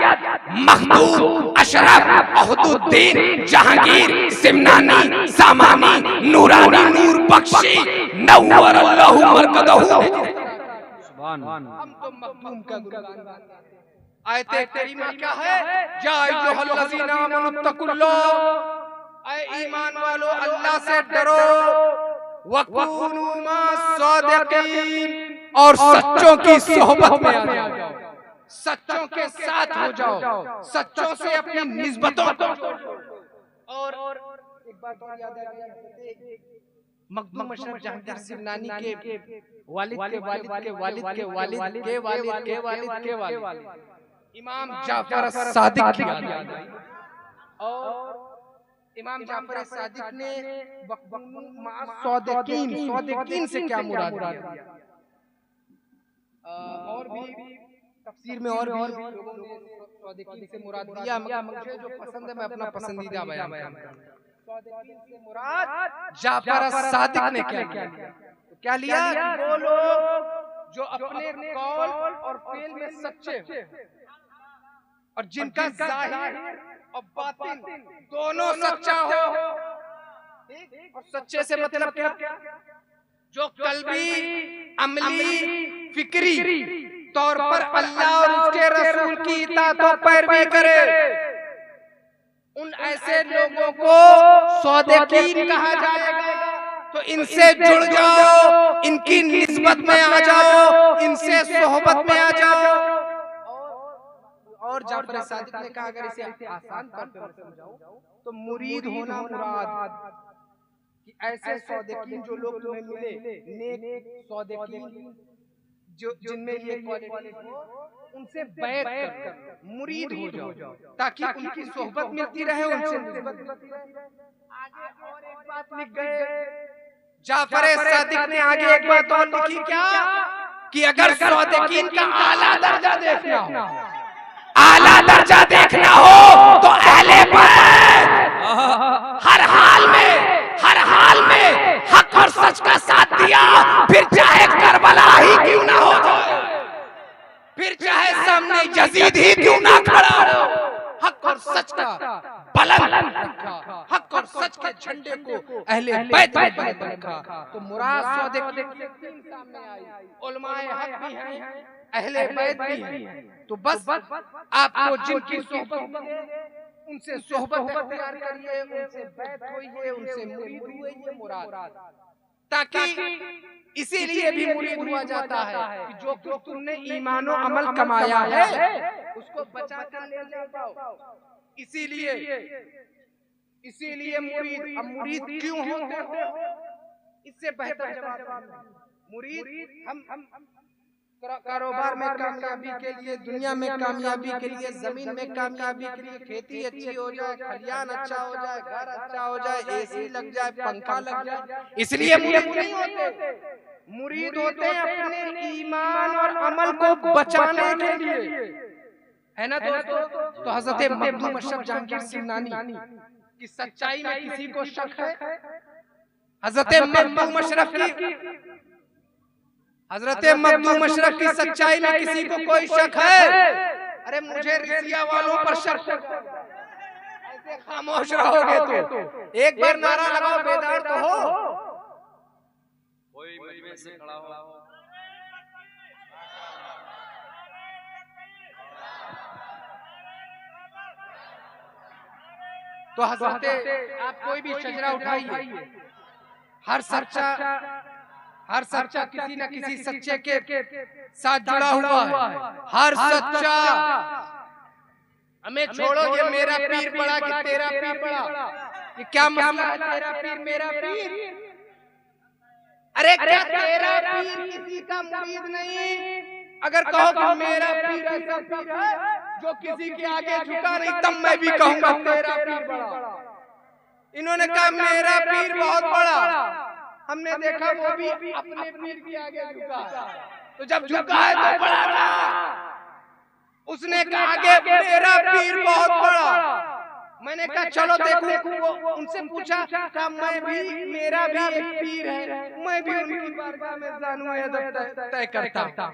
मखदूम अशरफ अहदुद्दीन जहांगीर सिमनानी सामानी नूरानी नूर बख्शी नव्वर अल्लाहु मरकदहू। हम तो मखदूम का गुणगान। आयते करीमा क्या है? या अय्युहल्लज़ीना आमनुत्तकुल्लाह, ऐ ईमान वालो अल्लाह से डरो, वकूनू मास्सादिकीन, और सच्चों की सोहबत में आ जाओ, सच्चों के साथ हो जाओ, सच्चों से अपनी निस्बतों को। और एक बात और याद आ गई, मखदूम अशरफ जहांगीर सिमनानी के वालिद के वालिद के वालिद के वालिद के वालिद के वालिद के वालिद इमाम जाफर सादिक की याद आई। और इमाम जाफर सादिक ने सौदिकीन से क्या मुराद दिया? और भी तफसीर में और भी लोगों ने सौदिकीन से मुराद दिया, मगर मुझे जो पसंद है मैं अपना पसंदीदा बयान करूंगा। सौदिकीन से मुराद जाफर सादिक ने क्या लिया? क्या लिया? वो लोग जो अपने कौल और फेल में सच्चे और जिनका ज़ाहिर और बातिन दोनों सच्चा हो। और सच्चे से मतलब क्या? जो कल्बी अमली फिक्री तौर पर अल्लाह और उसके रसूल की इताअत और पैरवी करे, उन ऐसे लोगों को सौदेकीन कहा जाएगा। तो इनसे जुड़ जाओ, इनकी निस्बत में आ जाओ, इनसे सोहबत में आ जाओ। और जाफर सादिक ने कहा अगर इसे आसान करते हुए समझाऊं तो मुरीद होना मुराद, कि ऐसे सौदेकीन जो लोग तुम्हें मिले, नेक सौदेकीन जो जिनमें ये क्वालिटी हो, उनसे बैत कर मुरीद हो जाओ, ताकि उनकी सोहबत मिलती रहे, उनसे निस्बत मिलती रहे। आगे और एक बात लिख गए जाफर सादिक ने, आगे एक बात और लिखी क्या, कि अगर सौदेकीन का आला दर्जा देखना हो, आला दर्जा देखना हो तो अहले बैत हर हाल में हक और सच का साथ दिया, फिर चाहे करबला ही क्यों ना हो जाए, फिर चाहे सामने यजीद ही क्यों ना खड़ा हो, हक और सच का बुलंद रखा, हक और सच के झंडे को अहले बैत में बुलंद रखा। तो मुराद सौदेकीन सामने आई, उलमाए हक भी हैं, अहले बैत भी हैं। तो बस आपको जिनकी सोहबत उनसे सोहबत इख्तियार करिए, उनसे बैत होइए, उनसे मुरीद हुइए, मुराद। ताकि इसीलिए भी मुरीद हुआ जाता है कि जो कुछ तुमने ईमान और अमल कमाया है उसको बचा कर ले जाओ। इसीलिए मुरीद। अब मुरीद क्यों होते हो, इससे बेहतर जवाब मुरीद हम कारोबार में कामयाबी के लिए, दुनिया में कामयाबी के लिए, जमीन में कामयाबी के लिए, खेती अच्छी हो जाए, खलियान अच्छा हो जाए, घर अच्छा हो जाए, एसी लग जाए, पंखा लग जाए, इसलिए मुरीद नहीं होते। मुरीद होते हैं अपने ईमान और अमल को बचाने के लिए, है ना दोस्तों। तो हजरत मखदूम अशरफ जहांगीर सिरनानी की सच्चाई में किसी को शक है? हजरत मखदूम अशरफ की सच्चाई में किसी को कोई शक है? अरे मुझे रिसिया वालों पर शक, ऐसे खामोश रहोगे तो एक बार नारा लगाओ, बेदार तो हो। कोई मजमे से खड़ा हो। तो हजरत आप कोई भी शजरा उठाइए, हर सच्चा किसी न किसी सच्चे के साथ जुड़ा हुआ है। हर सच्चा, हमें छोड़ो ये मेरा पीर बड़ा कि तेरा पीर बड़ा, ये क्या मसला है तेरा पीर मेरा पीर? अरे क्या तेरा पीर किसी का मुरीद नहीं? अगर कहो कि मेरा पीर ऐसा पीर है जो किसी के आगे झुका नहीं, तब मैं भी कहूंगा तेरा पीर बड़ा। इन्होंने कहा मेरा पीर बहुत बड़ा, हमने देखा वो भी अपने पीर के आगे झुका, तो जब झुका है तो बड़ा था। उसने कहा आगे मेरा पीर बहुत बड़ा। मैंने कहा चलो देखो, उनसे पूछा क्या मेरा भी एक पीर है, मैं भी उनकी बारगाह में जानू तय करता।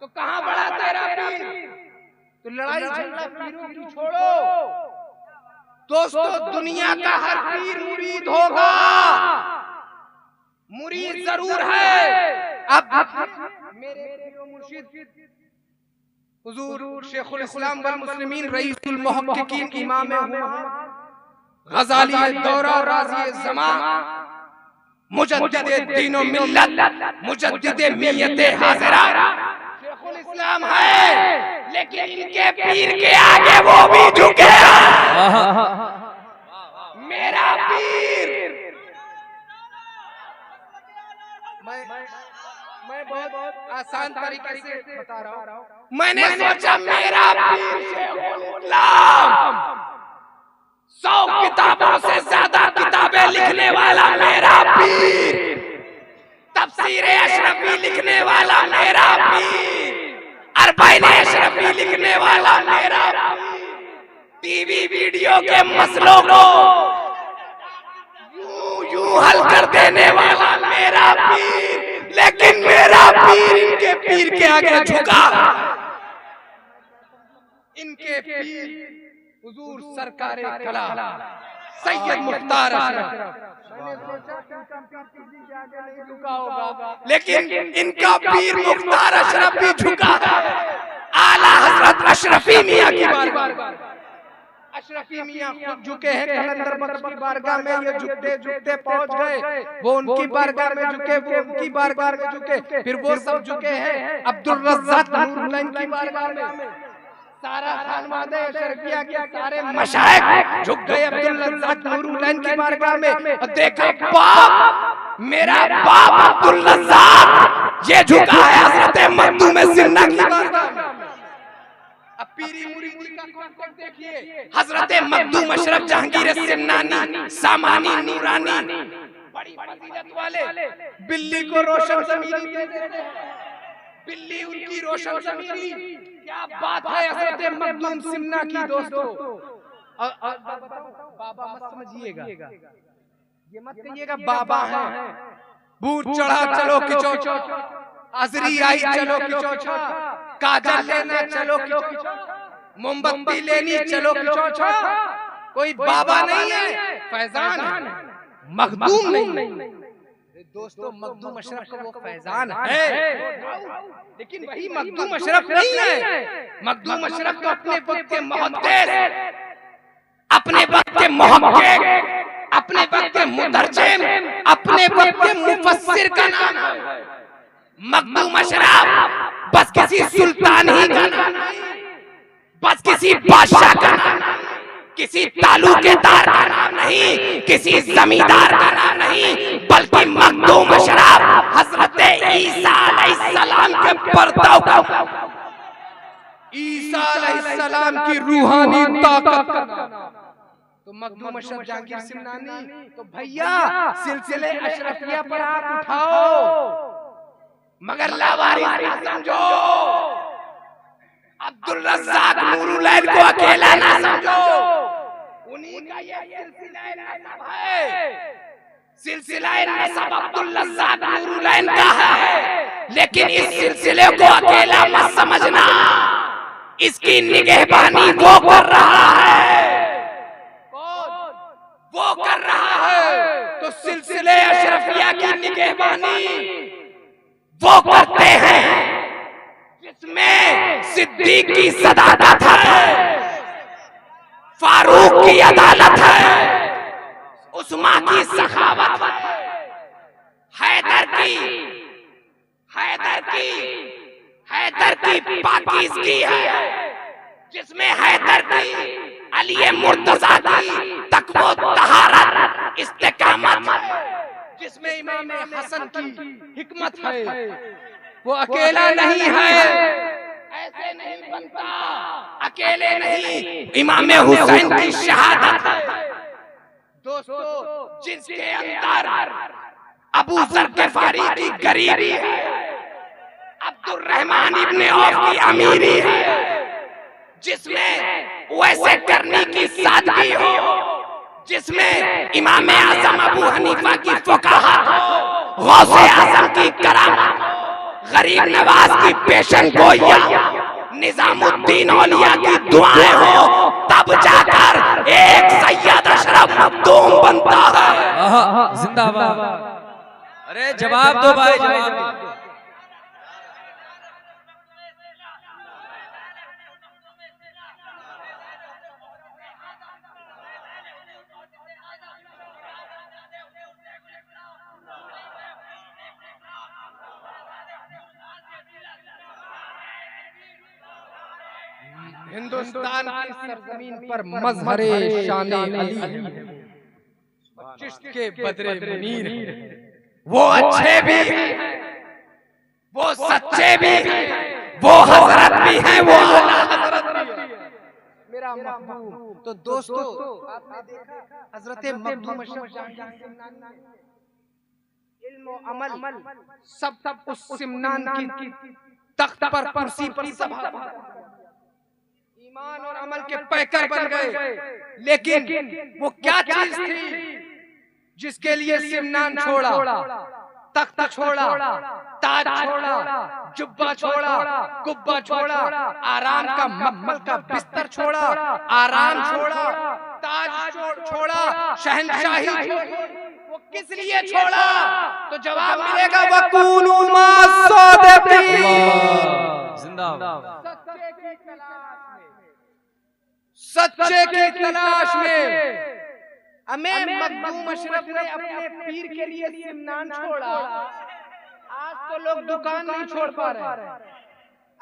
तो कहाँ बड़ा तेरा पीर? तो लड़ाई झगड़ा पीरों की छोड़ो दोस्तों, दुनिया का हर पीर मुरीद होगा, मुरीद जरूर है। अब मेरे पीरो मुर्शिद हुजूर शेखुल इस्लाम वल मुस्लिमीन रईसुल मुहक्किकीन इमाम गजाली दौरा राज़ी ज़मान मुजद्दिद दीन व मिल्लत मुजद्दिद मियत हाज़िरा शेखुल इस्लाम है, लेकिन इनके पीर के आगे वो भी झुके। मेरा पीर, मैं बहुत आसान तरीके से बता रहा हूँ। मैंने सोचा मेरा पीर शेखुल इस्लाम 100 किताबों से ज्यादा किताबें लिखने वाला मेरा पीर, तफसीर अशरफी लिखने वाला मेरा पीर, अरबाइन अशरफी लिखने वाला मेरा पीर, टीवी वीडियो के मसलों को यूं हल कर देने वाला मेरा पीर, लेकिन मेरा पीर इनके पीर के आगे झुका। इनके पीर हुजूर सरकारे कला सैयद मुख्तार अशरफ। मैंने सोचा इनका पीर किसी के आगे नहीं झुका होगा, लेकिन इनका पीर मुख्तार अशरफ भी झुका है। आला हजरत अशरफी मियां की बारगाह, अशरफी मियां खुद झुके हैं कलंदर बख्श की बारगाह में। ये झुकते झुकते पहुंच गए, वो उनकी बारगाह में झुके, वो उनकी बारगाह में झुके, फिर वो सब झुके हैं अब्दुल रज़्ज़ाक नूरुल्लाह की बारगाह में। सारा खानवादे अशरफिया के सारे मशाइख झुक गए अब्दुल रज़्ज़ाक नूरुल्लाह की बारगाह में। और देखा बाप, मेरा बाप अब्दुल रज़्ज़ाक ये झुका है हज़रत मखदूम सिन्ना की बारगाह में। अब पीरी मुरीदी का कॉन्टेक्ट देखिए, हज़रत मखदूम अशरफ जहांगीर सिन्नानी सामानी नूरानी बड़ी फजीलत वाले बिल्ली को रोशन ज़मीरी दे देते हैं। बिल्ली उनकी रोशन ज़मीरी, क्या बात है हज़रत मखदूम सिन्ना की दोस्तों। बाबा मत समझिएगा, ये मत कहिएगा बाबा हैं। बूट चढ़ा चलो किचो, अजरी आई चलो किचो, काजल लेना चलो किचो, मोमबत्ती लेनी चलो किचो। कोई बाबा नहीं है, फैजान है, मखदूम नहीं। दोस्तों मखदूम अशरफ का वो फैजान है, लेकिन वही मखदूम अशरफ नहीं है। मखदूम अशरफ तो अपने वक्त के मुहद्दिस, अपने वक्त के मुहक्किक, अपने वक्त के मुतरजिम, अपने वक्त के मुफस्सिर का नाम है। मखदूम अशरफ बस किसी सुल्तान ही का नाम नहीं, बस किसी बादशाह का नाम नहीं, किसी तालुकेदार का नाम नहीं, किसी जमींदार का नाम नहीं, बल्कि मखदूम अशरफ हजरत ईसा अलैहिस्सलाम के परदाव का, ईसा अलैहिस्सलाम की रूहानी ताकत का नाम। तो मखदूम अशरफ जहांगीर सिन्नानी, तो भैया सिलसिले अशरफिया पर हाथ उठाओ, मगर लावारिस ना समझो। अब्दुल रज़्ज़ाक नूरुल्लाह को अकेला ना समझो, उन्हीं का ये सिलसिला नसब है। सिलसिला नसब अब्दुल रज़्ज़ाक नूरुल्लाह का है, लेकिन इस सिलसिले को अकेला मत समझना, इसकी निगहबानी वो कर रहा है। कौन? वो कर रहा है। तो सिलसिले अशरफिया की निगहबानी वो करते हैं जिसमें सिद्दीक की सदाकत है, फारूक की अदालत है, उस्मान की सखावत है, हैदर की पाकीज़गी है, जिसमें हैदर की, अली मुर्तज़ा की तक़वा तहारत इस्तिकामत है, जिसमें इमाम हसन की हिकमत है। वो अकेला नहीं है, ऐसे नहीं बनता, अकेले नहीं, इमाम हुसैन की शहादत है। दोस्तों जिसके अंदर अबू ज़र ग़िफ़ारी की गरीबी है, अब्दुल रहमान इब्ने औफ की अमीरी है, जिसमें वैसे करने की सादगी हो, जिसमें इमाम आज़म अबू हनीफा की फ़ुक़ाहत हो, गौसे आज़म की करामत, गरीब नवाज की पेशन गोइया, निज़ामुद्दीन औलिया की दुआएं हो, तब जाकर एक सैयद अशरफ मखदूम बनता है। जिंदाबाद। अरे जवाब दो भाई, जवाब दो। हिंदुस्तान की सरजमीन पर मज़हरे शाने अली है, चिश्त के बदरे मुनीर है। वो अच्छे भी हैं, वो सच्चे भी हैं, वो हजरत भी हैं, वो आला हजरत भी हैं, मेरा महबूब। तो दोस्तों आपने देखा हजरत मखदूम अशरफ जहांगीर सिन्नानी, इल्म और अमल सब उस सिमनान की तख्त पर, कुर्सी पर सभा, ईमान और अमल के पैकर बन गए। लेकिन वो क्या चीज थी जिसके लिए सिमनान छोड़ा, तख्त छोड़ा, ताज छोड़ा, जुब्बा छोड़ा, कुब्बा छोड़ा, आराम का मखमल का बिस्तर छोड़ा, आराम छोड़ा, ताज छोड़ा, शहनशाही छोड़ी, वो किस लिए छोड़ा? तो जवाब मिलेगा वकूनू मास्सादिकीन, जिंदाबाद। सच्चे की तलाश में। हमें मखदूम अशरफ ने अपने पीर के लिए सिमनान छोड़ा, आज तो लोग दुकान नहीं छोड़ पा रहे।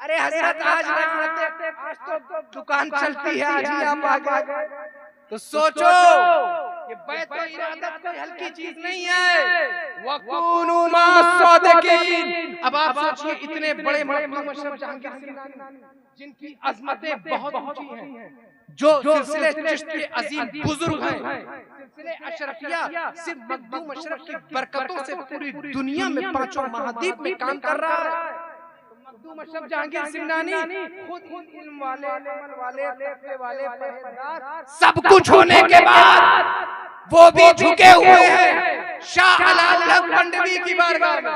अरे हजरत आज ना आते, आज तो दुकान चलती है, आज ही आप आ गए। तो सोचो ये बैत और इरादत कोई हल्की चीज नहीं है। वकूनू मास्सादिकीन। अब आप सोचिए इतने बड़े मखदूम अशरफ जहांगीर सिमनानी जिनकी अजमतें बहुत ऊंची हैं, जो सिलसिले चिश्त के अजीम बुजुर्ग हैं, सिलसिले अशरफिया सिर्फ मखदूम अशरफ की बरकतों से पूरी दुनिया में पांचों महाद्वीप में काम कर रहा है। मखदूम अशरफ जहांगीर सिमनानी खुद इल्म वाले, अमल वाले, तक़वा वाले, परहेज़गार, सब कुछ होने के बाद वो भी झुके हुए हैं शाह अलाउल हक मंडवी की बारगाह में।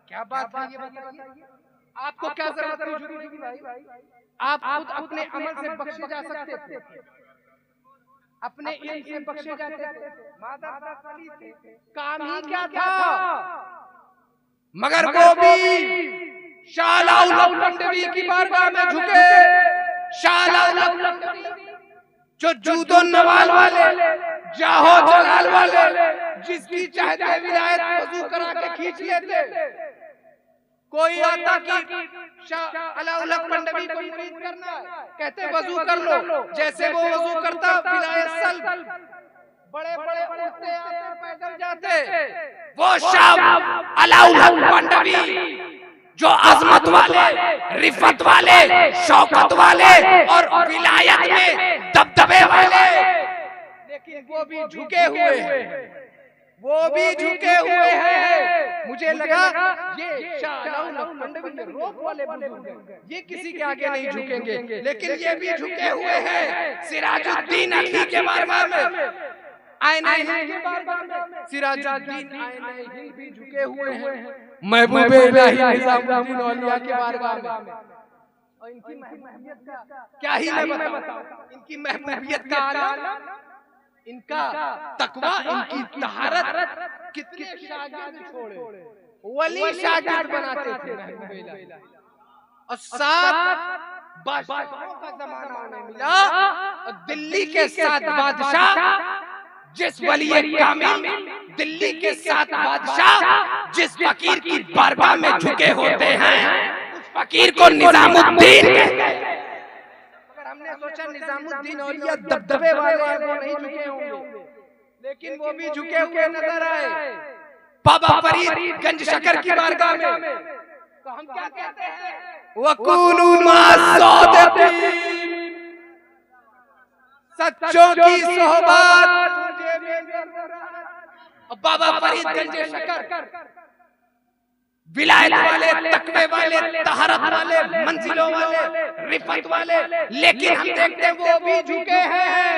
क्या बात है ये बताइए? आपको क्या जरूरत थी झुकने की भाई? आप खुद अपने अमल से बख्शे जा सकते थे, अपने इल्म से बख्शे जाते थे, काम ही क्या था? मगर वो भी शाह अलाउल हक मंडवी की बारगाह में झुके। शाह अलाउल हक मंडवी जो जूदो नवाल वाले, जाहो जलाल वाले, जिसकी चाहते विलायत वजू करा के खींच लेते। कोई आता कि शाह अलाउल हक मंडवी को मुरीद करना, कहते वजू कर लो, जैसे वो वजू करता विलायत सल्ब, बड़े बड़े उड़ते आते, पैदल जाते। वो शाह अलाउल हक मंडवी जो अजमत वाले, रिफत वाले, शौकत वाले और विलायत में दबदबे वाले, लेकिन वो भी झुके हुए हैं, वो भी झुके हुए हैं। मुझे लगा ये शाह अलाउल हक मंडवी के रोप वाले बुजुर्ग हैं, ये किसी के आगे नहीं झुकेंगे, लेकिन ये भी झुके हुए हैं सिराजुद्दीन अखी के बारगाह में, आईने हिंद के बारगाह में। सिराजुद्दीन आईने हिंद भी झुके हुए हैं महबूबे इलाही निजामुद्दीन औलिया के बारगाह में। और इनकी महबूबियत का क्या ही मैं बताऊं, इनकी महबूबियत का आलम, इनका तकवा, इनकी तहारत, कितने शागिर्द छोड़े, वली शागिर्द बनाते थे महबूबे इलाही। और साथ बादशाहों का जमाना उन्हें मिला, और दिल्ली के साथ बादशाह जिस वली कामिल, दिल्ली के साथ बादशाह जिस फकीर की बारगाह में झुके होते हैं, उस फकीर को निजामुद्दीन कहते हैं। अगर हमने सोचा निजामुद्दीन औलिया दबदबे वाले हैं, वो नहीं झुके होंगे, लेकिन वो भी झुके हुए नजर आए बाबा फरीद गंज शकर की बारगाह में। तो हम क्या कहते हैं? वकूनू मास्सादिकीन, सच्चों की सोहबत मुझे भी जरूरत। बाबा फरीद गंज शकर विलायत वाले, तकवे वाले, तहरत वाले, मंजिलों वाले, रिफत वाले, लेकिन हम देखते हैं वो भी झुके हैं,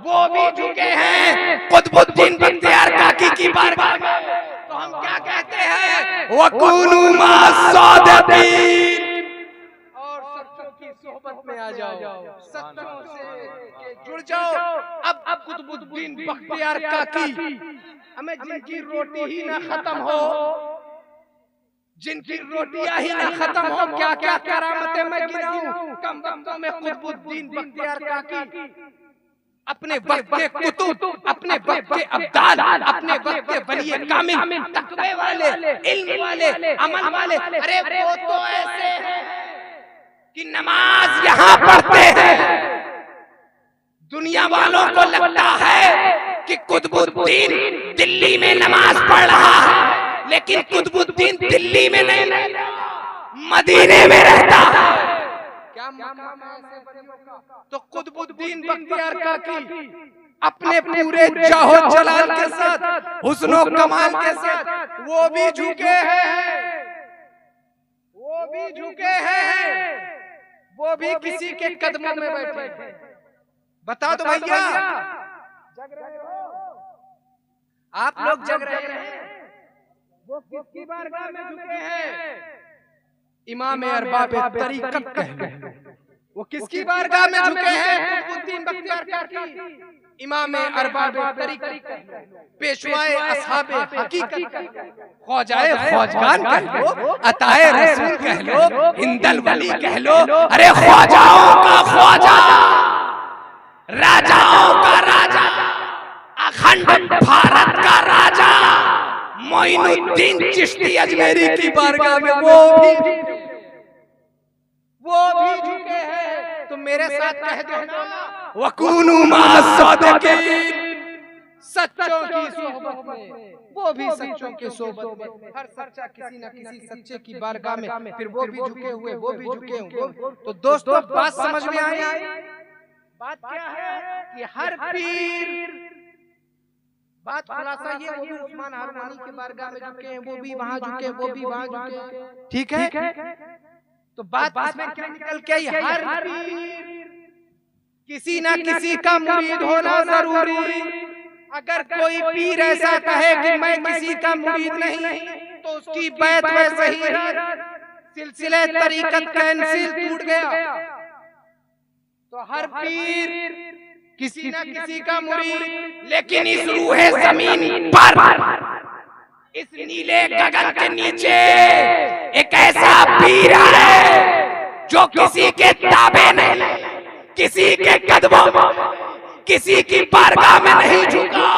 वो भी झुके हैं कुतुबुद्दीन बख्तियार काकी की बारगाह में। तो हम क्या कहते हैं? वकूनू मास्सादिकीन, और सच्चों की सोहबत में आ जाओ, सच्चों से जुड़ जाओ। अब कुतुबुद्दीन बख्तियार काकी, हमें जिनकी रोटी ही ना खत्म हो, जिनकी रोटियां ही ना खत्म हो, क्या क्या करामतें मैं गिनाऊं। कम वक्तों में कुतुबुद्दीन बख्तियार काकी अपने वक्त के कुतुब, अपने वक्त के अब्दाल, अपने वक्त के वली कामिल, तकवे वाले, इल्म वाले, अमल वाले। अरे वो तो ऐसे हैं कि नमाज यहाँ पढ़ते हैं, दुनिया वालों को लगता है कि कुतुबुद्दीन दिल्ली में नमाज पढ़ रहा है, लेकिन कुतुबुद्दीन दिल्ली में नहीं रहता, मदीने में रहता है। क्या मकाम है ऐसे बंदों का? तो कुतुबुद्दीन बख्तियार काकी अपने पूरे जाहो जलाल के साथ, हुस्नो कमाल के साथ वो भी झुके हैं, वो भी झुके हैं, वो भी किसी के कदमों में बैठे। बता दो भैया, जग रहे हो आप लोग, जग रहे हैं, वो किसकी बारगाह में झुके हैं? इमाम अरबाब तरीकत कहते हैं, वो किसकी बारगाह में झुके हैं? कुतुबुद्दीन बख्तियार काकी, इमाम अरबाब तरीक़त, पेशवाए असहाबे हकीकत, ख्वाजाए ख्वाजगान कह लो, अताए रसूल कह लो, हिंदल वली कह लो, अरे ख्वाजाओं का ख्वाजा, राजाओं का राजा, अखंड भारत का राजा मोइनुद्दीन चिश्ती अजमेरी की बारगाह में वो भी झुके हैं। तो मेरे साथ कह दो ना, वकूनु मास्सादिकीन, सच्चों की सोहबत में, वो भी सच्चों की सोहबत में। हर सच्चा किसी न किसी सच्चे की बारगाह में, फिर वो भी झुके हुए, वो भी झुके हुए। तो दोस्तों बात समझ में आई? बात क्या है कि हर पीर, बात खुलासा ये, वो भी उस्मान हारूनी की बारगाह में झुके हैं, वो भी वहां झुके, वो भी वहां झुके, ठीक है। तो बात इसमें क्या निकल के आई? हर पीर किसी ना किसी का मुरीद होना जरूरी। अगर कोई पीर ऐसा कहे कि मैं किसी का मुरीद नहीं, तो उसकी बैत वैसे ही सिलसिले तरीकत कैंसिल, टूट गया। तो हर पीर किसी ना किसी का मुरीद, लेकिन इस रूहे जमीन पर, इस नीले गगन के नीचे एक ऐसा पीर है जो किसी के ताबे नहीं, किसी के कदमों में, किसी की बारगाह में नहीं झुका।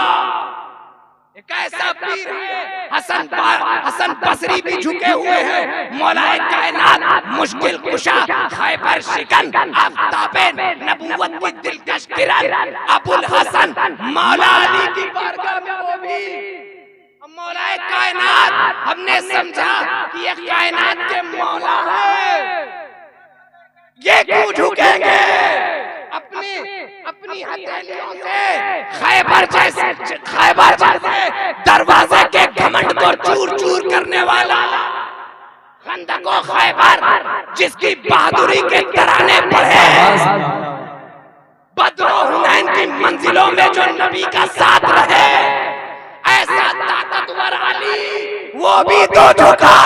एक ऐसा पीर है, हसन बसरी भी झुके हुए हैं। मौलाए कायनात, मुश्किल कुशा, खैबर शिकन, आफताबे नबूवत की दिलकश किरण, अबुल हसन मौला अली की बारगाह में वो भी। मौलाए कायनात, हमने समझा कि ये कायनात के मौला है, ये क्यों झुकेंगे? अपनी हथेलियों से खैबर जैसे दरवाजे के घमंड को चूर चूर करने वाला, खंदक और खैबर जिसकी बहादुरी के तराने पढ़े, बद्र और हुनैन की मंजिलों में जो नबी का साथ रहे, ऐसा ताकतवर अली वो भी तो झुका।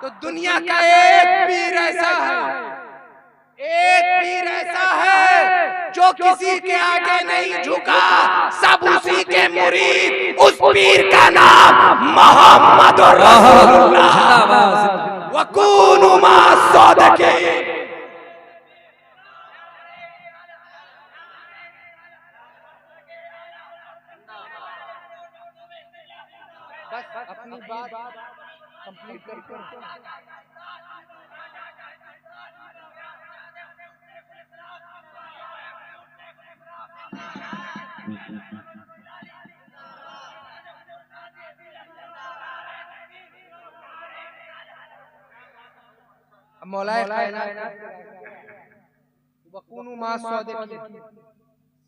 तो दुनिया का एक पीर ऐसा है जो किसी के आगे नहीं झुका, सब उसी के मुरीद। उस पीर का नाम मोहम्मदुर रसूलुल्लाह, वकूनु मास्सादिकीन। बस अपनी बात कंप्लीट करते हैं। मौलाए कायनात, वकूनु मास्सादिकीन,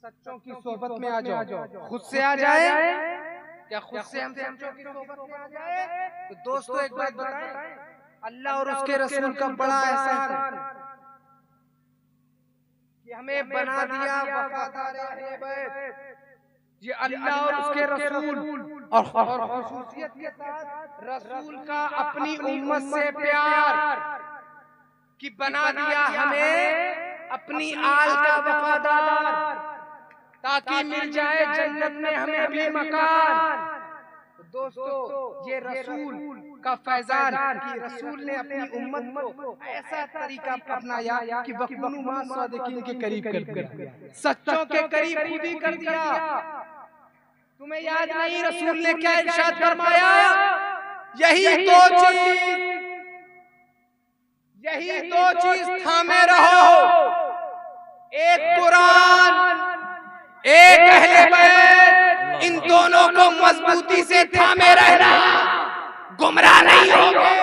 सच्चों की सोहबत में आ जाओ। खुद से आ जाए क्या? खुद से हम सच्चों की सोहबत में आ जाए? तो दोस्तों एक बात बताएं, अल्लाह और उसके रसूल का बड़ा एहसान कि हमें बना दिया वफादार अहले बैत। ये अल्लाह और उसके रसूल और खुसूसियत के साथ रसूल का अपनी उम्मत से प्यार कि बना दिया हमें अपनी आल का वफादार, ताकि मिल जाए जन्नत में हमें भी मकान। तो दोस्तों ये रसूल का फैजान कि रसूल ने अपनी उम्मत को ऐसा तरीका अपनाया कि वकूनु मास्सादिकीन के करीब कर दिया, सच्चों के करीब खुद ही कर दिया। तुम्हें याद नहीं रसूल ने क्या इरशाद फरमाया? यही दो चीज थामे रहो, एक कुरान, एक अहले बैत। इन दोनों को मजबूती से थामे रहना, गुमराह नहीं होगे।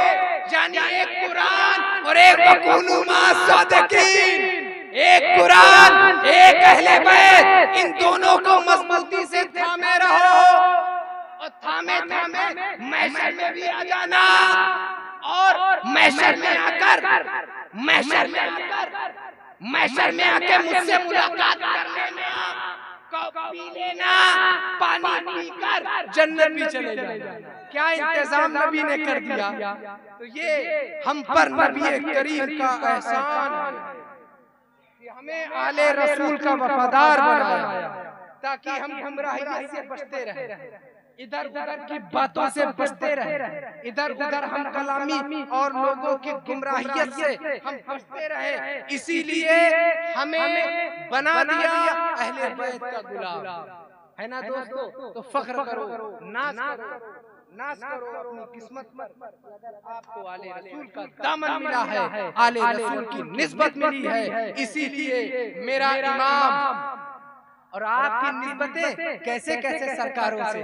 यानी एक कुरान और एक वकूनु मास्सादिकीन, एक कुरान एक अहले बैत, इन दोनों को मजबूती से थामे रहो। और थामे महशर में भी आ जाना, और महशर में आके मुझसे मुलाकात कर लेना, पी लेना, पानी पीकर जन्नत भी चले जाना। क्या इंतजाम नबी ने कर दिया। तो ये हम पर नबी करीम का एहसान है। हमें आले रसूल का वफादार बनाया ताकि हम गुमराही से बचते रहे, इधर उधर की बातों से बचते रहे, इधर उधर हम कलामी और लोगों की गुमराहियत से हम बचते रहे। इसीलिए हमें बना दिया अहले बैत का गुलाम, है ना दोस्तों? तो फख्र करो, नाज करो अपनी किस्मत पर। आपको आले रसूल का दामन मिला है, आले रसूल की निस्बत मिली है, इसीलिए मेरा इमाम और आपकी निस्बतें कैसे कैसे सरकारों से।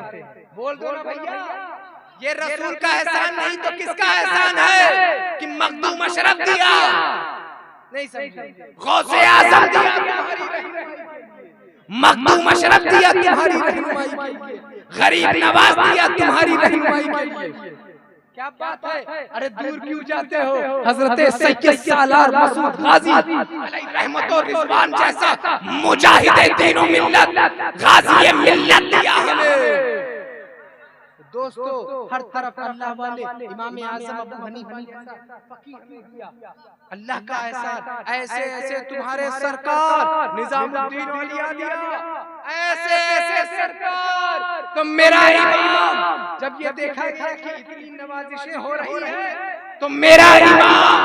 बोल दो ना भैया, ये रसूल का एहसान नहीं तो किसका एहसान है कि मखदूम अशरफ दिया, नहीं समझे, गौसे आज़म दिया, मखदूम अशरफ दिया तुम्हारी रहनुमाई के लिए, गरीब नवाज दिया तुम्हारी रहनुमाई के लिए। क्या बात है? अरे दूर क्यों जाते हो? हजरत सैयद सालार मसूद गाजी अलैहि रहमत और रिजवान जैसा मुजाहिद दीन व मिल्लत गाजी मिल्लत दिया हमें। दोस्तों हर तरफ अल्लाह वाले इमाम आज़म अबू हनीफा जैसा फकीह ने दिया, अल्लाह का एहसान। ऐसे ऐसे तुम्हारे सरकार निजामुद्दीन औलिया दिया, ऐसे ऐसे सरकार। तो मेरा इमाम जब ये देखा गया कि इतनी नवाजिशें हो रही है तो मेरा इमाम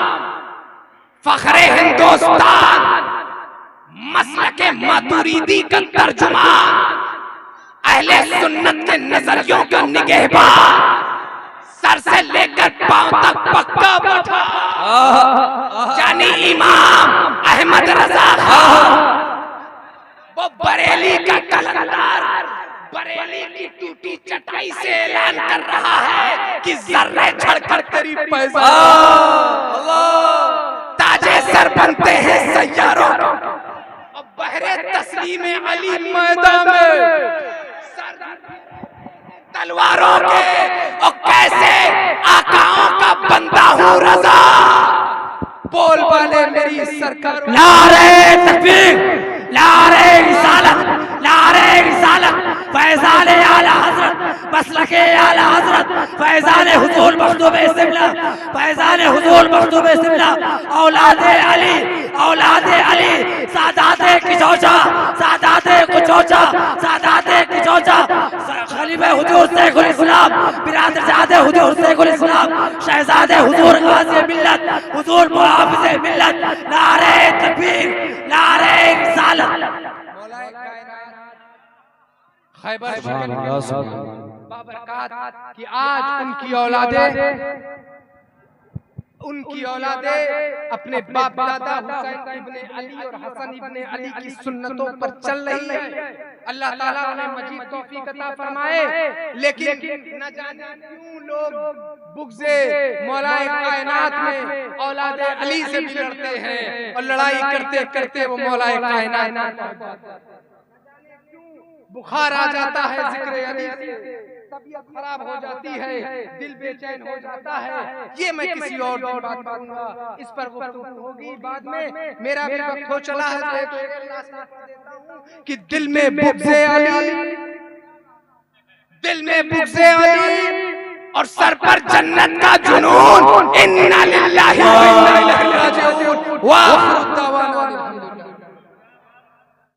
फखरे हिंदुस्तान मसलके मातुरीदी का तर्जुमान, अहले सुन्नत के नजरियों का निगहबान, सर से लेकर पांव तक पक्का बैठा जानी इमाम अहमद रजा खान, वो बरेली का कलंदर बरेली की टूटी चटाई से ऐलान कर रहा है कि जर्रे छड़कर तेरी पैज़ाब ताजे सर बनते हैं सैयारों, और बहरे तस्लीम अली मैदान में तलवारों के, और कैसे आकाओं का बंदा हूँ रजा। बोल वाले मेरी सरकार, नारे तकबीर, नारे रिसालत, नारे रिसालत, फैज़ान आला हज़रत, मसलके आला हज़रत, फैज़ान हुज़ूर मखदूम इस्तिमला, फैज़ान हुज़ूर मखदूम इस्तिमला, औलादे अली, औलादे अली, सादाते किचौचा, सादाते कुचौचा, सादाते किचौचा, खलीफे हुज़ूर शेखुल इस्लाम, बिरादर ज़ादे हुज़ूर शेखुल इस्लाम, शहज़ादे हुज़ूर गाज़ी मिल्लत, हुज़ूर मुहाफ़िज़े मिल्लत, नारे तकबीर, नारे रिसालत। खैबर बाबरकात कि आज उनकी औलादे अपने बाप दादा हुसैन इब्ने अली और हसन इब्ने अली की सुन्नतों पर चल रही है। अल्लाह ताला उन्हें मजीद तौफीक अता फरमाए, लेकिन न जाने क्यों लोग बुग़्ज़े मौलाए कायनात में औलादे अली से भी लड़ते हैं, और लड़ाई करते करते वो मौलाए कायनात बुखार आ जाता है जिक्र अली से, तबीयत खराब हो जाती है, दिल बेचैन हो जाता है। ये मैं किसी और दिन बात करूंगा, इस पर गुफ्तगू होगी बाद में। मेरा भी वक्त हो चला है तो एक शेर देता हूं कि दिल में बुग़्ज़े अली, दिल में बुग़्ज़े अली और सर पर जन्नत का जुनून, इन्ना लिल्लाहि व इन्ना इलैहि राजिऊन। वाह